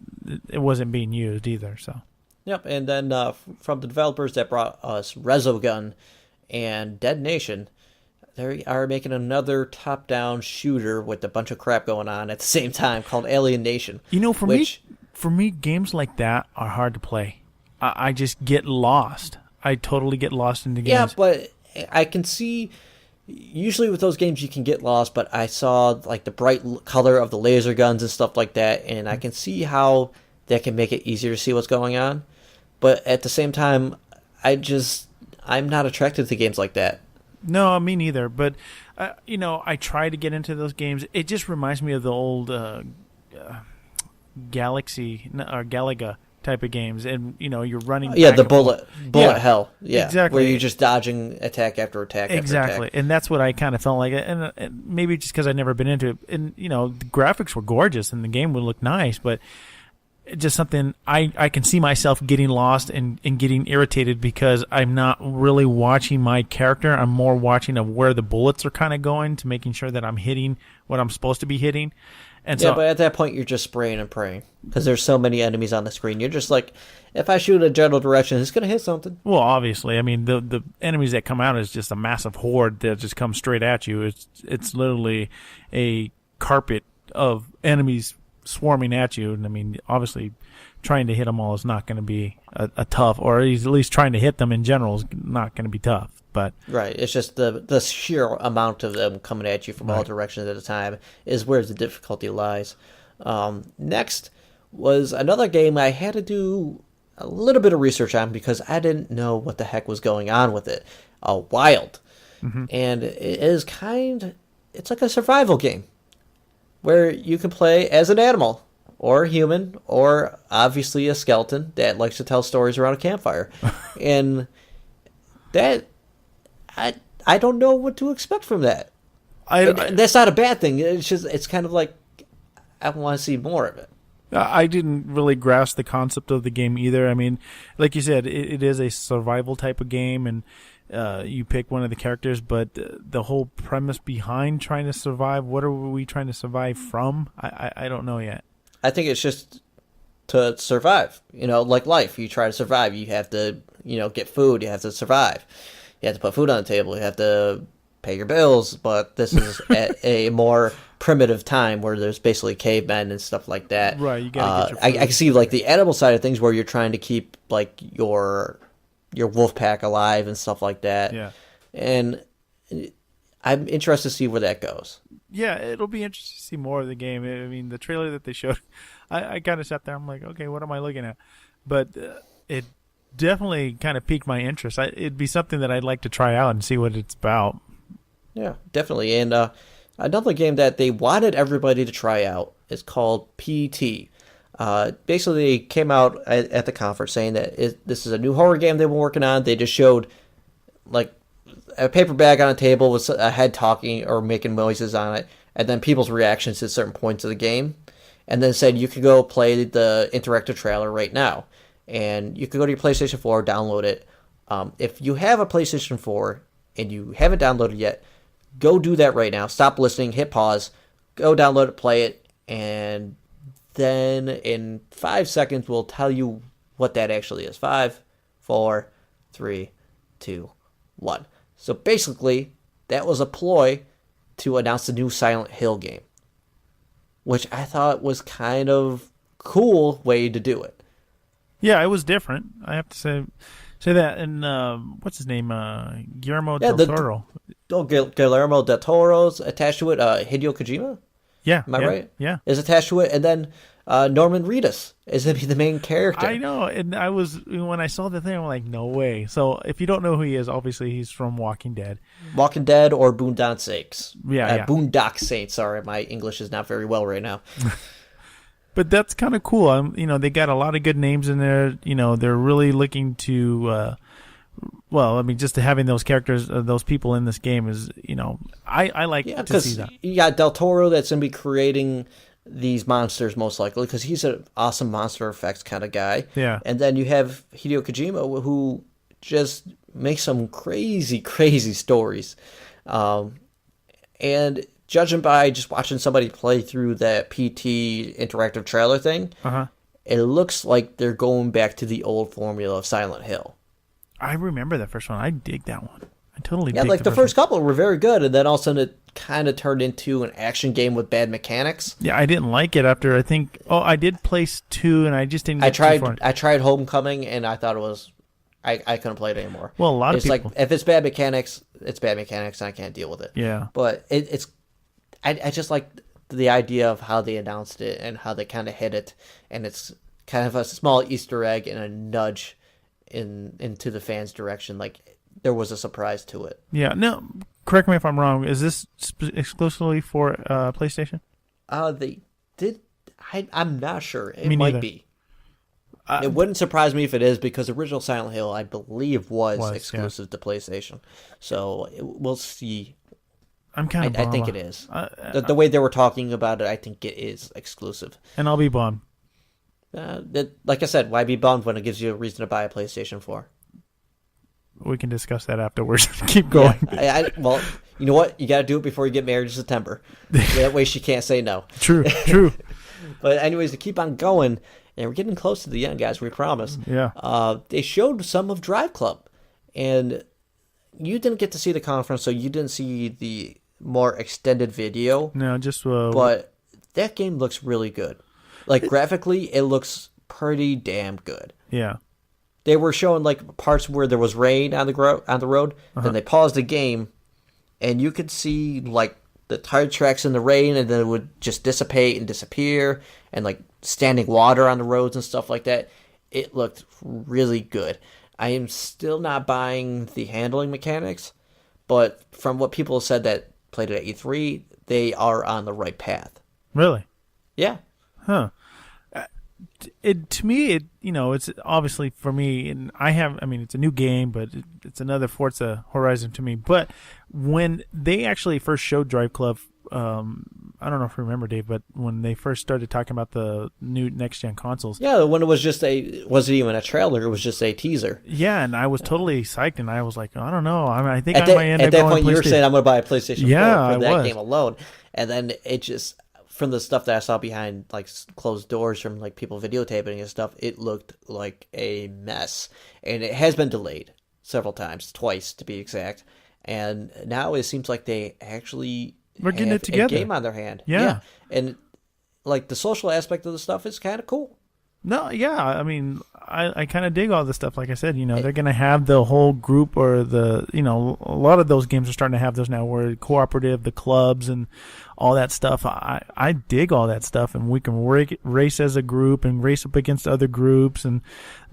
it wasn't being used either. So. Yep, and then from the developers that brought us Resogun and Dead Nation, they are making another top-down shooter with a bunch of crap going on at the same time called Alien Nation. For me, games like that are hard to play. I just get lost. I totally get lost in the games. Yeah, but I can see... Usually with those games you can get lost, but I saw like the bright color of the laser guns and stuff like that, and I can see how that can make it easier to see what's going on. But at the same time, I'm not attracted to games like that. No, me neither. But, I try to get into those games. It just reminds me of the old Galaga type of games. And, you're running... Yeah, the bullet hell. Yeah, exactly. Where you're just dodging attack after attack exactly. after attack. And that's what I kind of felt like. And maybe just because I'd never been into it. And, the graphics were gorgeous and the game would look nice, but... just something I can see myself getting lost and getting irritated because I'm not really watching my character. I'm more watching of where the bullets are kind of going to making sure that I'm hitting what I'm supposed to be hitting. And but at that point you're just spraying and praying because there's so many enemies on the screen. You're just like, if I shoot in a general direction, it's going to hit something. Well, obviously. I mean, the enemies that come out is just a massive horde that just comes straight at you. It's literally a carpet of enemies swarming at you, and I mean, obviously, trying to hit them all is not going to be a tough, or at least trying to hit them in general is not going to be tough. But right, it's just the sheer amount of them coming at you from all directions at a time is where the difficulty lies. Next, was another game I had to do a little bit of research on because I didn't know what the heck was going on with it. Wild. And it is it's like a survival game where you can play as an animal or a human or obviously a skeleton that likes to tell stories around a campfire. And that, I don't know what to expect from that. That's not a bad thing. It's kind of like I want to see more of it. I didn't really grasp the concept of the game either. I mean, like you said, it is a survival type of game, and you pick one of the characters, but the whole premise behind trying to survive, what are we trying to survive from? I don't know yet. I think it's just to survive. Like life. You try to survive. You have to, get food. You have to survive. You have to put food on the table. You have to pay your bills. But this is at a more primitive time where there's basically cavemen and stuff like that. Right. You gotta get your food. I can see like the animal side of things where you're trying to keep like your wolf pack alive and stuff like that. Yeah. And I'm interested to see where that goes. Yeah, it'll be interesting to see more of the game. I mean, the trailer that they showed, I kind of sat there. I'm like, okay, what am I looking at? But it definitely kind of piqued my interest. It'd be something that I'd like to try out and see what it's about. Yeah, definitely. And another game that they wanted everybody to try out is called PT. Basically, they came out at the conference saying that this is a new horror game they've been working on. They just showed like a paper bag on a table with a head talking or making noises on it, and then people's reactions to certain points of the game, and then said you could go play the interactive trailer right now, and you could go to your PlayStation 4, download it. If you have a PlayStation 4 and you haven't downloaded yet, go do that right now. Stop listening, hit pause, go download it, play it, and then in 5 seconds we'll tell you what that actually is. 5, 4, 3, 2, 1. So basically, that was a ploy to announce the new Silent Hill game, which I thought was kind of cool way to do it. Yeah, it was different. I have to say that. And what's his name? Guillermo del Toro. Guillermo del Toro's attached to it. Hideo Kojima? Yeah. Am I right? Yeah. Is attached to it. And then Norman Reedus is going to be the main character. I know. And when I saw the thing, I'm like, no way. So if you don't know who he is, obviously he's from Walking Dead. Walking Dead or Boondock Saints. Yeah. Boondock Saints. Sorry, my English is not very well right now. But that's kind of cool. They got a lot of good names in there. They're really looking to, just having those characters, those people in this game is, I like to see that. You got Del Toro that's going to be creating these monsters most likely because he's an awesome monster effects kind of guy. Yeah. And then you have Hideo Kojima who just makes some crazy, crazy stories. And judging by just watching somebody play through that PT interactive trailer thing, it looks like they're going back to the old formula of Silent Hill. I remember that first one. I dig that one. I totally dig Yeah, like the first couple were very good, and then all of a sudden it kind of turned into an action game with bad mechanics. Yeah, I didn't like it after I did place 2, and I just didn't get too far. I tried Homecoming, and I thought it was... I couldn't play it anymore. Well, a lot of people... It's like, if it's bad mechanics, it's bad mechanics, and I can't deal with it. Yeah. But it's... I just like the idea of how they announced it and how they kind of hit it, and it's kind of a small Easter egg and a nudge into the fans' direction. Like, there was a surprise to it. Yeah. No, correct me if I'm wrong. Is this exclusively for PlayStation? They did. I'm not sure. It Me might neither. be. It wouldn't surprise me if it is because original Silent Hill, I believe, was exclusive to PlayStation. So we'll see. I'm kind of. I think it is. The way they were talking about it, I think it is exclusive. And I'll be bummed. Like I said, why be bummed when it gives you a reason to buy a PlayStation 4? We can discuss that afterwards. Keep going. Yeah, well, you know what? You got to do it before you get married in September. That way she can't say no. True. But anyways, to keep on going, and we're getting close to the end, guys, we promise. Yeah. They showed some of Drive Club, and you didn't get to see the conference, so you didn't see the more extended video. No, just... but that game looks really good. Like, graphically, it looks pretty damn good. Yeah. They were showing, like, parts where there was rain on the road. Then they paused the game, and you could see, like, the tire tracks in the rain, and then it would just dissipate and disappear. And, like, standing water on the roads and stuff like that. It looked really good. I am still not buying the handling mechanics, but from what people have said that played it at E3, they are on the right path. Really? Yeah. Huh. To me, it's obviously for me, and it's a new game, but it's another Forza Horizon to me. But when they actually first showed Drive Club, I don't know if you remember, Dave, but when they first started talking about the new next-gen consoles. Yeah, when it was wasn't even a trailer, it was just a teaser. Yeah, and I was totally psyched, and I was like, I don't know. I think I might end up going at that point, you were saying I'm going to buy a PlayStation 4 for that game alone. And then it just, from the stuff that I saw behind like closed doors from like people videotaping and stuff, it looked like a mess. And it has been delayed several times, twice to be exact. And now it seems like they actually we're getting it together. A game on their hand. Yeah. And like the social aspect of the stuff is kind of cool. No, yeah. I mean, I kind of dig all this stuff. Like I said, they're going to have the whole group or the, a lot of those games are starting to have those now where cooperative, the clubs and all that stuff. I dig all that stuff, and we can race as a group and race up against other groups and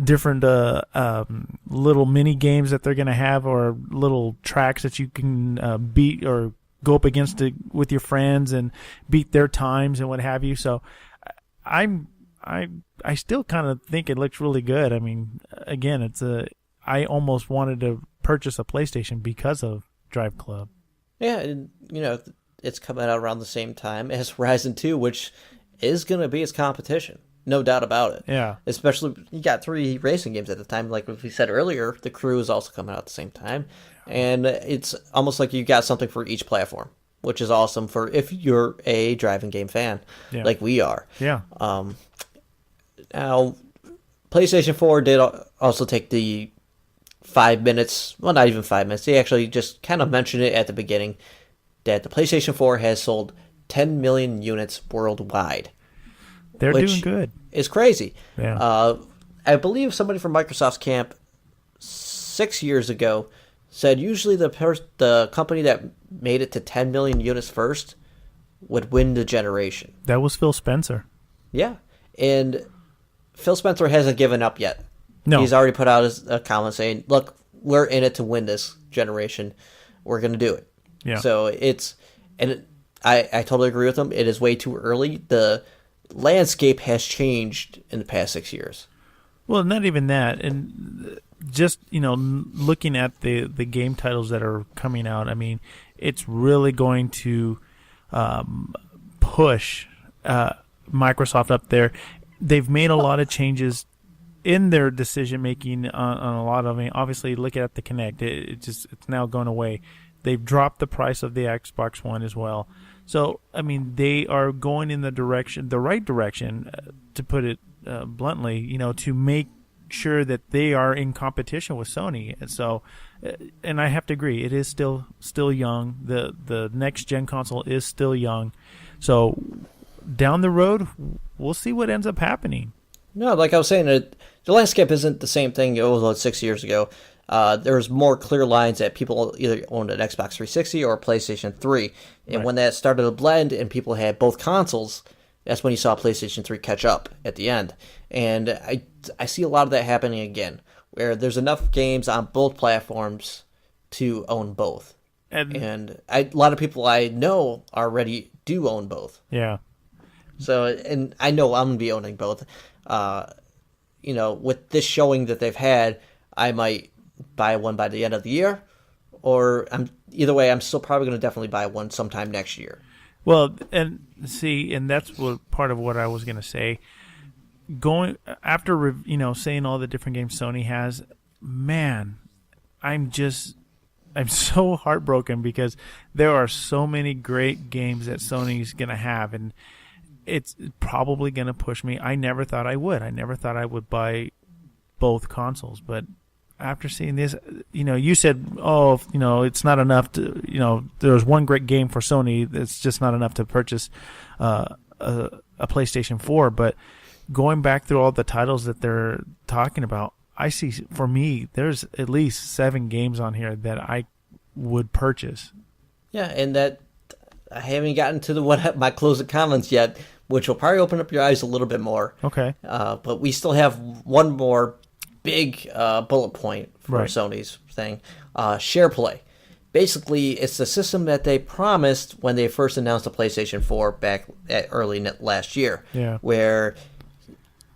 different little mini games that they're going to have or little tracks that you can beat or go up against it with your friends and beat their times and what have you. So I still kind of think it looks really good. I mean, again, I almost wanted to purchase a PlayStation because of Drive Club. Yeah, and it's coming out around the same time as Horizon 2, which is going to be its competition. No doubt about it. Yeah. Especially, you got 3 racing games at the time. Like we said earlier, The Crew is also coming out at the same time. And it's almost like you got something for each platform, which is awesome for if you're a driving game fan, like we are. Yeah. Now, PlayStation 4 did also take the 5 minutes, well, not even 5 minutes. They actually just kind of mentioned it at the beginning that the PlayStation 4 has sold 10 million units worldwide. They're doing good. It's crazy. Yeah. I believe somebody from Microsoft's camp 6 years ago said usually the company that made it to 10 million units first would win the generation. That was Phil Spencer. Yeah. And Phil Spencer hasn't given up yet. No. He's already put out a comment saying, look, we're in it to win this generation. We're going to do it. Yeah. So I totally agree with him. It is way too early. The landscape has changed in the past 6 years. Well, not even that. And just, looking at the game titles that are coming out, I mean, it's really going to push Microsoft up there. They've made a lot of changes in their decision making on a lot of. I mean, obviously, look at the Kinect. It's now going away. They've dropped the price of the Xbox One as well. So, I mean, they are going in the right direction, to put it bluntly. To make sure that they are in competition with Sony. And so, and I have to agree, it is still young. The next gen console is still young. So, down the road, we'll see what ends up happening. No, like I was saying, the landscape isn't the same thing it was 6 years ago. There's more clear lines that people either owned an Xbox 360 or a PlayStation 3. And when that started to blend and people had both consoles, that's when you saw PlayStation 3 catch up at the end. And I see a lot of that happening again, where there's enough games on both platforms to own both. And a lot of people I know already do own both. Yeah. So, and I know I'm going to be owning both. With this showing that they've had, I might buy one by the end of the year, or either way, I'm still probably going to definitely buy one sometime next year. Well, and that's part of what I was going to say. Going after saying all the different games Sony has, man, I'm so heartbroken because there are so many great games that Sony's going to have, and it's probably going to push me. I never thought I would. I never thought I would buy both consoles, but after seeing this, you said, it's not enough to, there's one great game for Sony. It's just not enough to purchase a PlayStation 4. But going back through all the titles that they're talking about, I see, for me, there's at least 7 games on here that I would purchase. Yeah, and that I haven't gotten to my closing comments yet, which will probably open up your eyes a little bit more. Okay. But we still have one more big bullet point for Right. Sony's thing, share play. Basically, it's the system that they promised when they first announced the PlayStation 4 back at early last year, where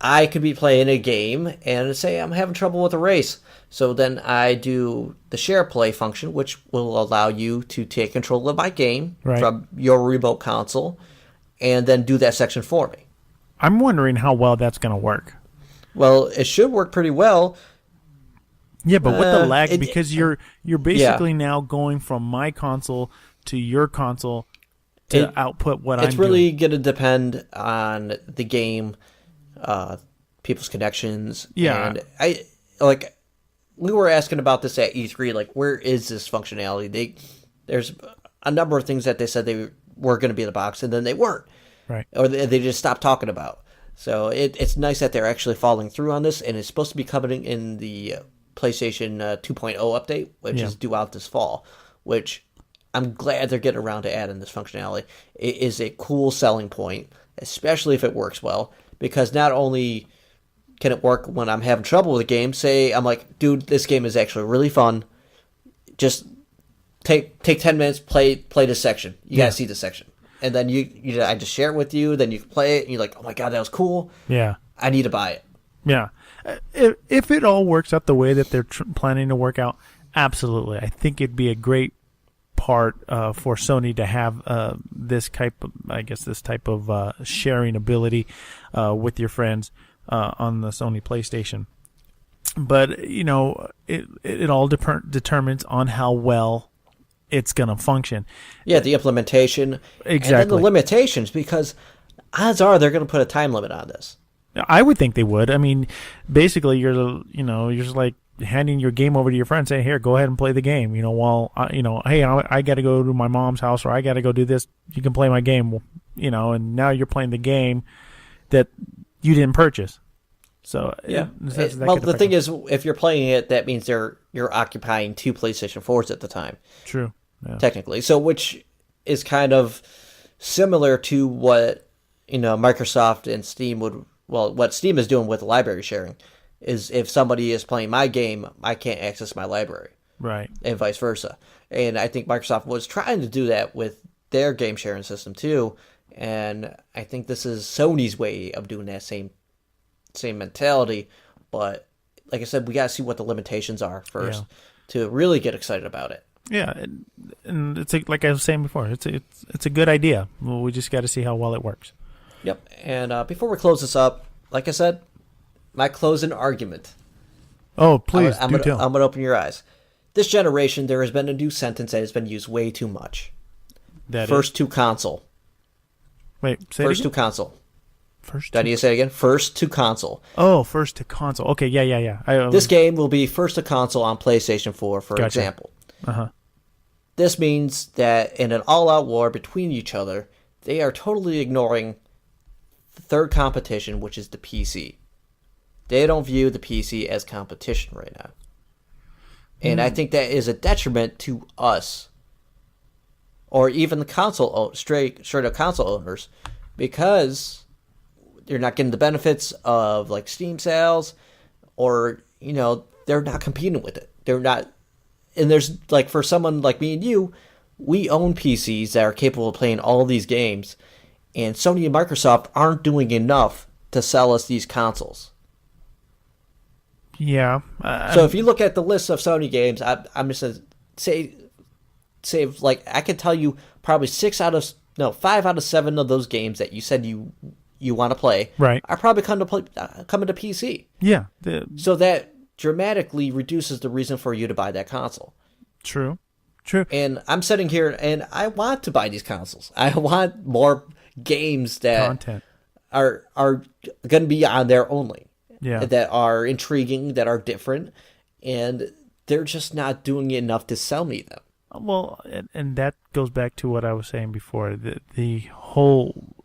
I could be playing a game and say I'm having trouble with a race. So then I do the share play function, which will allow you to take control of my game from your remote console and then do that section for me. I'm wondering how well that's going to work. Well, it should work pretty well. Yeah, but with the lag, because you're basically now going from my console to your console to output what I'm doing. It's really going to depend on the game, people's connections. Yeah. And we were asking about this at E3, like, where is this functionality? There's a number of things that they said they were going to be in the box, and then they weren't. Right. Or they just stopped talking about. So it's nice that they're actually following through on this, and it's supposed to be coming in the PlayStation 2.0 update, which is due out this fall, which I'm glad they're getting around to adding this functionality. It is a cool selling point, especially if it works well, because not only can it work when I'm having trouble with a game, say I'm like, dude, this game is actually really fun, just take 10 minutes, play this section. You gotta see this section. And then I just share it with you, then you can play it, and you're like, oh my god, that was cool. Yeah. I need to buy it. Yeah. If it all works out the way that they're planning to work out, absolutely. I think it'd be a great part for Sony to have this type of sharing ability with your friends on the Sony PlayStation. But, it all determines on how well it's going to function. Yeah, the implementation. Exactly. And then the limitations, because odds are they're going to put a time limit on this. I would think they would. I mean, basically, you're just like handing your game over to your friend, saying, "Here, go ahead and play the game." Hey, I got to go to my mom's house, or I got to go do this. You can play my game, and now you're playing the game that you didn't purchase. So yeah. The thing is, if you're playing it, that means you're occupying 2 PlayStation 4s at the time. True. Yeah. Technically, so which is kind of similar to what Microsoft and Steam would. Well, what Steam is doing with library sharing is if somebody is playing my game, I can't access my library. Right. And vice versa. And I think Microsoft was trying to do that with their game sharing system too. And I think this is Sony's way of doing that same mentality. But like I said, we got to see what the limitations are first to really get excited about it. Yeah, and it's like I was saying before, it's a good idea. Well, we just got to see how well it works. Yep, and before we close this up, like I said, my closing argument. Oh, please, I'm going to open your eyes. This generation, there has been a new sentence that has been used way too much. First to console. Wait, say First it to again? console. First Did I need to say it again? First to console. Oh, first to console. Okay, yeah. This game will be first to console on PlayStation 4, for example. Uh-huh. This means that in an all-out war between each other, they are totally ignoring the third competition, which is the PC. They don't view the PC as competition right now. And I think that is a detriment to us, or even the straight-up console owners, because they're not getting the benefits of like Steam sales, or they're not competing with it. They're not, and there's like for someone like me and you, we own PCs that are capable of playing all these games. And Sony and Microsoft aren't doing enough to sell us these consoles. Yeah. So if you look at the list of Sony games, I'm just going to say, like, I can tell you probably 5 out of 7 of those games that you said you want to play are probably coming to PC. Yeah. So that dramatically reduces the reason for you to buy that console. True. And I'm sitting here and I want to buy these consoles. I want more games that content are going to be on there only. Yeah. That are intriguing, that are different, and they're just not doing enough to sell me them. Well, and that goes back to what I was saying before. The whole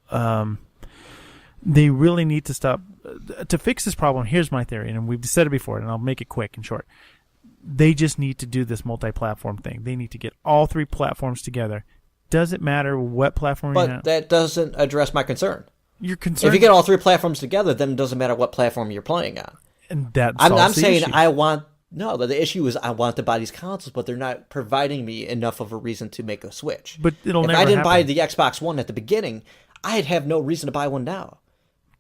they really need to stop to fix this problem. Here's my theory, and we've said it before, and I'll make it quick and short. They just need to do this multi-platform thing. They need to get all 3 platforms together. Doesn't matter what platform you have. But that doesn't address my concern. You're concerned. If you get all 3 platforms together, then it doesn't matter what platform you're playing on. And that I'm saying issue. the issue is I want to buy these consoles, but they're not providing me enough of a reason to make a switch. But it'll if never I didn't happen. buy the Xbox One at the beginning, I'd have no reason to buy one now.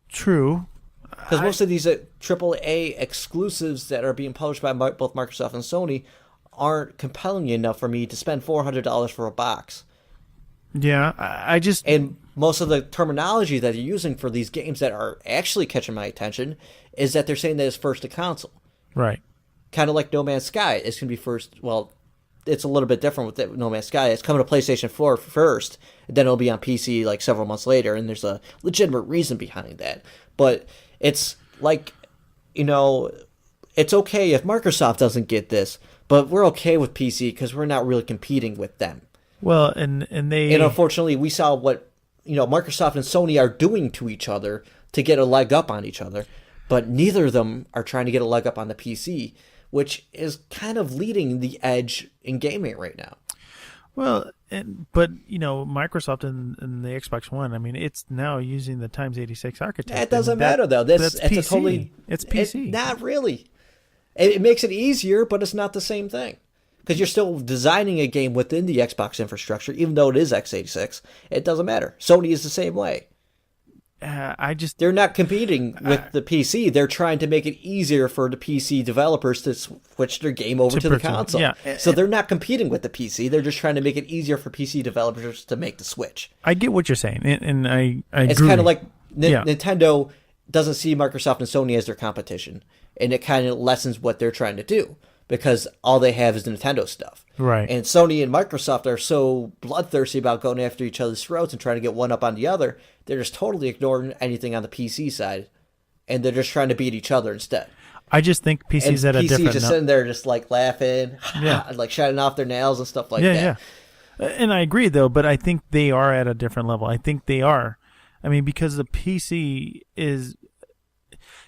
True. Because most of these AAA exclusives that are being published by both Microsoft and Sony aren't compelling enough for me to spend $400 for a box. Yeah, I just... And most of the terminology that they're using for these games that are actually catching my attention is that they're saying that it's first to console. Right. Kind of like No Man's Sky. It's going to be first... Well, it's a little bit different with No Man's Sky. It's coming to PlayStation 4 first, then it'll be on PC like several months later, and there's a legitimate reason behind that. But it's like, it's okay if Microsoft doesn't get this, but we're okay with PC because we're not really competing with them. Well, and unfortunately, we saw what Microsoft and Sony are doing to each other to get a leg up on each other, but neither of them are trying to get a leg up on the PC, which is kind of leading the edge in gaming right now. Well, but Microsoft and the Xbox One, I mean, it's now using the x86 architecture. That doesn't matter though. That's PC. It's PC. Not really. It makes it easier, but it's not the same thing. Because you're still designing a game within the Xbox infrastructure, even though it is x86. It doesn't matter. Sony is the same way. They're not competing with the PC. They're trying to make it easier for the PC developers to switch their game over to the console. Yeah. So they're not competing with the PC. They're just trying to make it easier for PC developers to make the switch. I get what you're saying, and I agree. It's kind of like Nintendo doesn't see Microsoft and Sony as their competition, and it kind of lessens what they're trying to do. Because all they have is the Nintendo stuff. Right. And Sony and Microsoft are so bloodthirsty about going after each other's throats and trying to get one up on the other, they're just totally ignoring anything on the PC side. And they're just trying to beat each other instead. I just think PC's at a different... PC just sitting there just like laughing, like shining off their nails and stuff like that. Yeah. And I agree, though, but I think they are at a different level. I think they are. I mean, because the PC is...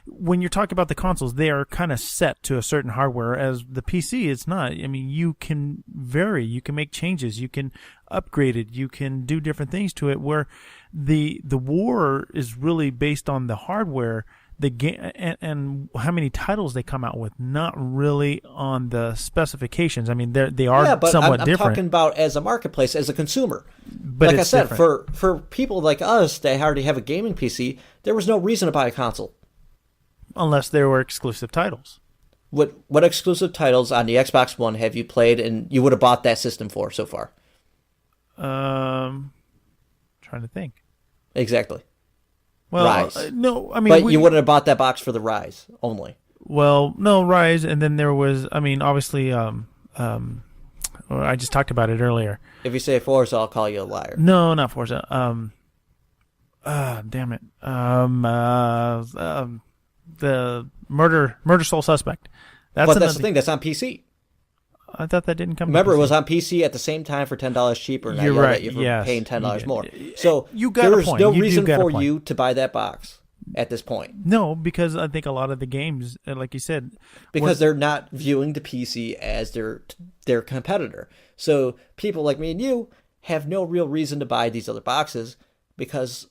When you're talking about the consoles, they are kind of set to a certain hardware, as the PC it's not. I mean, you can vary, you can make changes, you can upgrade it, you can do different things to it, where the war is really based on the hardware, the game, and how many titles they come out with, not really on the specifications. I mean, they are somewhat different. I'm talking about as a marketplace, as a consumer. But like I said, different. for people like us that already have a gaming PC, there was no reason to buy a console. Unless there were exclusive titles. What exclusive titles on the Xbox One have you played and you would have bought that system for so far? Trying to think. Exactly. Well, Rise. No, I mean... But you wouldn't have bought that box for the Rise only. Well, no, Rise, and then there was, I mean, obviously, I just talked about it earlier. If you say Forza, I'll call you a liar. No, not Forza. Damn it. The Murder Soul Suspect. That's the thing. That's on PC. I thought that didn't come. Remember, to PC. it was on PC at the same time for $10 cheaper. And You're right. You're paying $10 more. So you got there's a point. no You reason for point. you to buy that box at this point. No, because I think a lot of the games, like you said, because they're not viewing the PC as their competitor. So people like me and you have no real reason to buy these other boxes because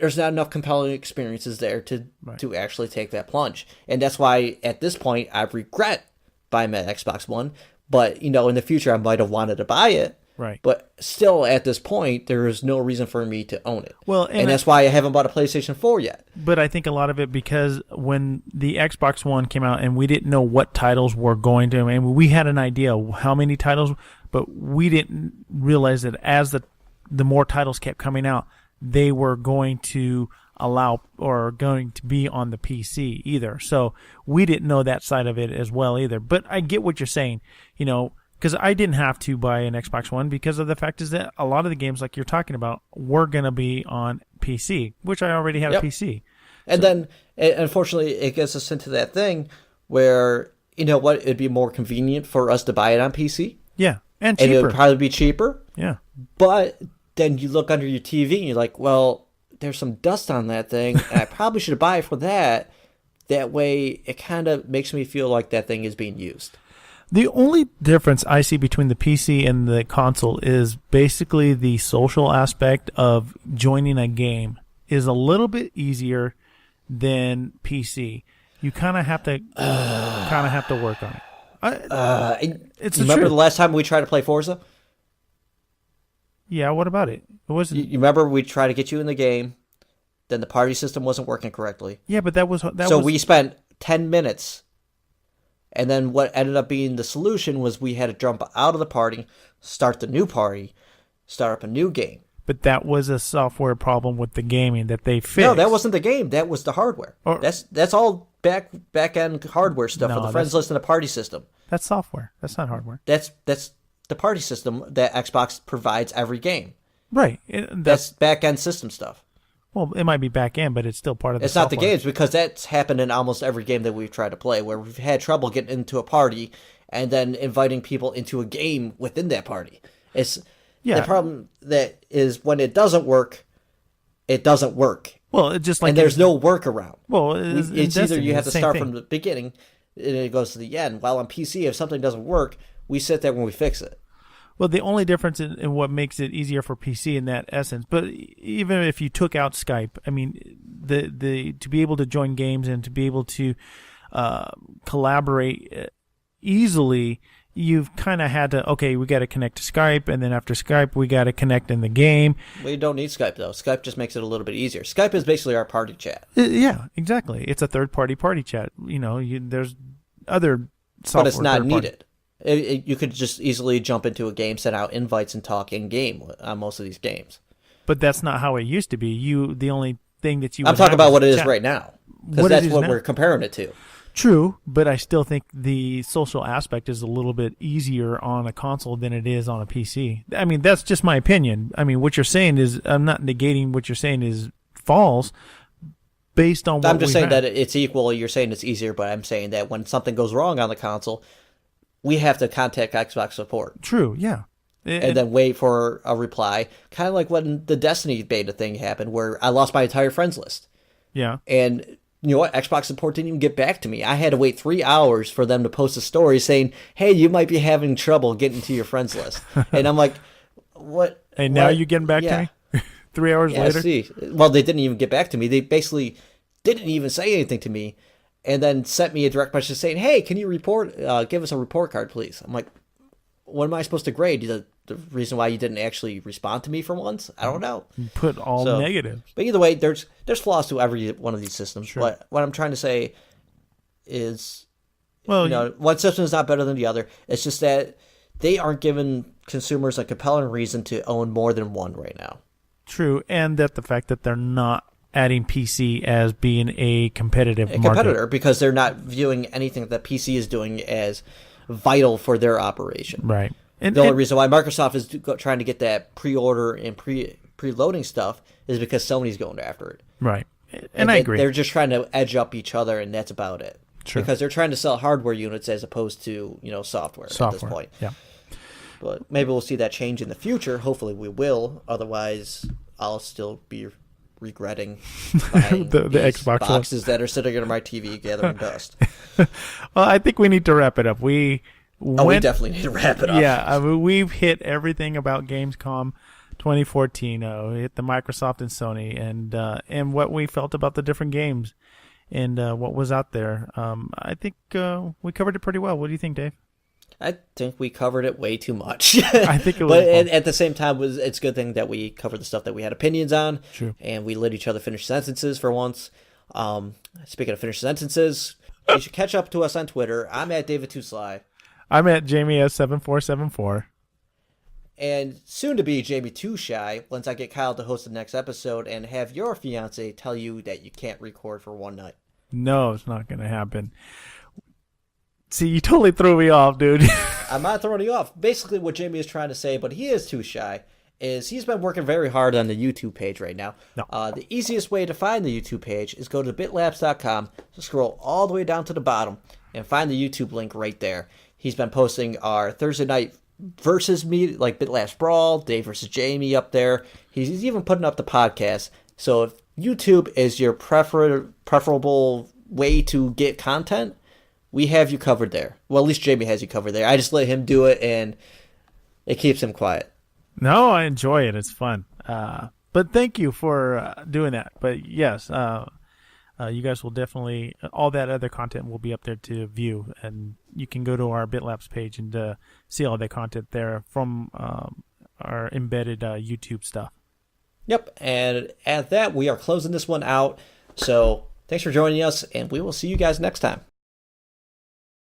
there's not enough compelling experiences there to actually take that plunge. And that's why at this point I regret buying my Xbox One. But, in the future I might have wanted to buy it. Right. But still at this point there is no reason for me to own it. Well, and that's why I haven't bought a PlayStation 4 yet. But I think a lot of it because when the Xbox One came out and we didn't know what titles were going to, I mean, we had an idea of how many titles, but we didn't realize that as the more titles kept coming out, they were going to allow or going to be on the PC either. So we didn't know that side of it as well either. But I get what you're saying, because I didn't have to buy an Xbox One because of the fact is that a lot of the games like you're talking about were going to be on PC, which I already had a PC. And then, unfortunately, it gets us into that thing where, it'd be more convenient for us to buy it on PC. Yeah, and cheaper. And it would probably be cheaper. Yeah. But then you look under your TV and you're like, well, there's some dust on that thing, and I probably should buy it for that. That way, it kind of makes me feel like that thing is being used. The only difference I see between the PC and the console is basically the social aspect of joining a game is a little bit easier than PC. You kind of have to work on it. It's the remember truth. the last time we tried to play Forza? Yeah, what about it? It wasn't. You remember we tried to get you in the game, then the party system wasn't working correctly. Yeah, but we spent 10 minutes. And then what ended up being the solution was we had to jump out of the party, start the new party, start up a new game. But that was a software problem with the gaming that they fixed. No, that wasn't the game. That was the hardware. That's all back end hardware stuff for the friends list and the party system. That's software. That's not hardware. That's the party system that Xbox provides every game. Right. That's back end system stuff. Well, it might be back end, but it's still part of the software. It's not the games, because that's happened in almost every game that we've tried to play, where we've had trouble getting into a party and then inviting people into a game within that party. The problem that is when it doesn't work, it doesn't work. Well, it's just like... And there's no workaround. Well, it's either you have to start from the beginning and it goes to the end. While on PC, if something doesn't work, we sit there when we fix it. Well, the only difference in what makes it easier for PC in that essence, but even if you took out Skype, I mean, the to be able to join games and to be able to collaborate easily, you've kind of had to, okay, we got to connect to Skype, and then after Skype, we got to connect in the game. We don't need Skype, though. Skype just makes it a little bit easier. Skype is basically our party chat. Yeah, exactly. It's a third-party party chat. You know, there's other software. But it's not needed. You could just easily jump into a game, send out invites, and talk in-game on most of these games. But that's not how it used to be. The only thing that you I'm talking about what it is right now. Because that's what we're comparing it to. True, but I still think the social aspect is a little bit easier on a console than it is on a PC. I mean, that's just my opinion. I mean, what you're saying is, I'm not negating what you're saying is false based on what I'm just saying that it's equal. You're saying it's easier, but I'm saying that when something goes wrong on the console, we have to contact Xbox support. True, yeah. And then wait for a reply. Kind of like when the Destiny beta thing happened, where I lost my entire friends list. Yeah. And you know what? Xbox support didn't even get back to me. I had to wait 3 hours for them to post a story saying, hey, you might be having trouble getting to your friends list. And I'm like, what? And now you're getting back to me? 3 hours later? See. Well, they didn't even get back to me. They basically didn't even say anything to me, and then sent me a direct message saying, hey, can you give us a report card, please? I'm like, what am I supposed to grade? The reason why you didn't actually respond to me for once? I don't know. Put all negative. But either way, there's flaws to every one of these systems. Sure. But what I'm trying to say is, one system is not better than the other. It's just that they aren't giving consumers a compelling reason to own more than one right now. True, and that the fact that they're not adding PC as being a competitive competitor, because they're not viewing anything that PC is doing as vital for their operation. Right. The only reason why Microsoft is trying to get that pre-order and preloading stuff is because Sony's going after it. Right. And I agree. They're just trying to edge up each other, and that's about it. True. Because they're trying to sell hardware units as opposed to software at this point. Yeah. But maybe we'll see that change in the future. Hopefully we will. Otherwise, I'll still be regretting buying the Xbox boxes that are sitting under my TV gathering dust. Well, I think we need to wrap it up. We definitely need to wrap it up. Yeah, I mean, we've hit everything about Gamescom 2014. We hit the Microsoft and Sony, and what we felt about the different games and what was out there. I think we covered it pretty well. What do you think, Dave? I think we covered it way too much. I think it was. But at the same time, it's a good thing that we covered the stuff that we had opinions on. True. And we let each other finish sentences for once. Speaking of finished sentences, you should catch up to us on Twitter. I'm at David Too Sly. I'm at Jamie S7474. And soon to be Jamie Too Shy, once I get Kyle to host the next episode and have your fiance tell you that you can't record for one night. No, it's not going to happen. See, you totally threw me off, dude. I'm not throwing you off. Basically, what Jamie is trying to say, but he is too shy, is he's been working very hard on the YouTube page right now. No. The easiest way to find the YouTube page is go to bitlapse.com, scroll all the way down to the bottom, and find the YouTube link right there. He's been posting our Thursday night versus me, like BitLapse Brawl, Dave versus Jamie up there. He's even putting up the podcast. So if YouTube is your preferable way to get content, we have you covered there. Well, at least Jamie has you covered there. I just let him do it, and it keeps him quiet. No, I enjoy it. It's fun. But thank you for doing that. But yes, you guys will definitely, all that other content will be up there to view, and you can go to our BitLapse page and see all that content there from our embedded YouTube stuff. Yep, and at that, we are closing this one out. So thanks for joining us, and we will see you guys next time.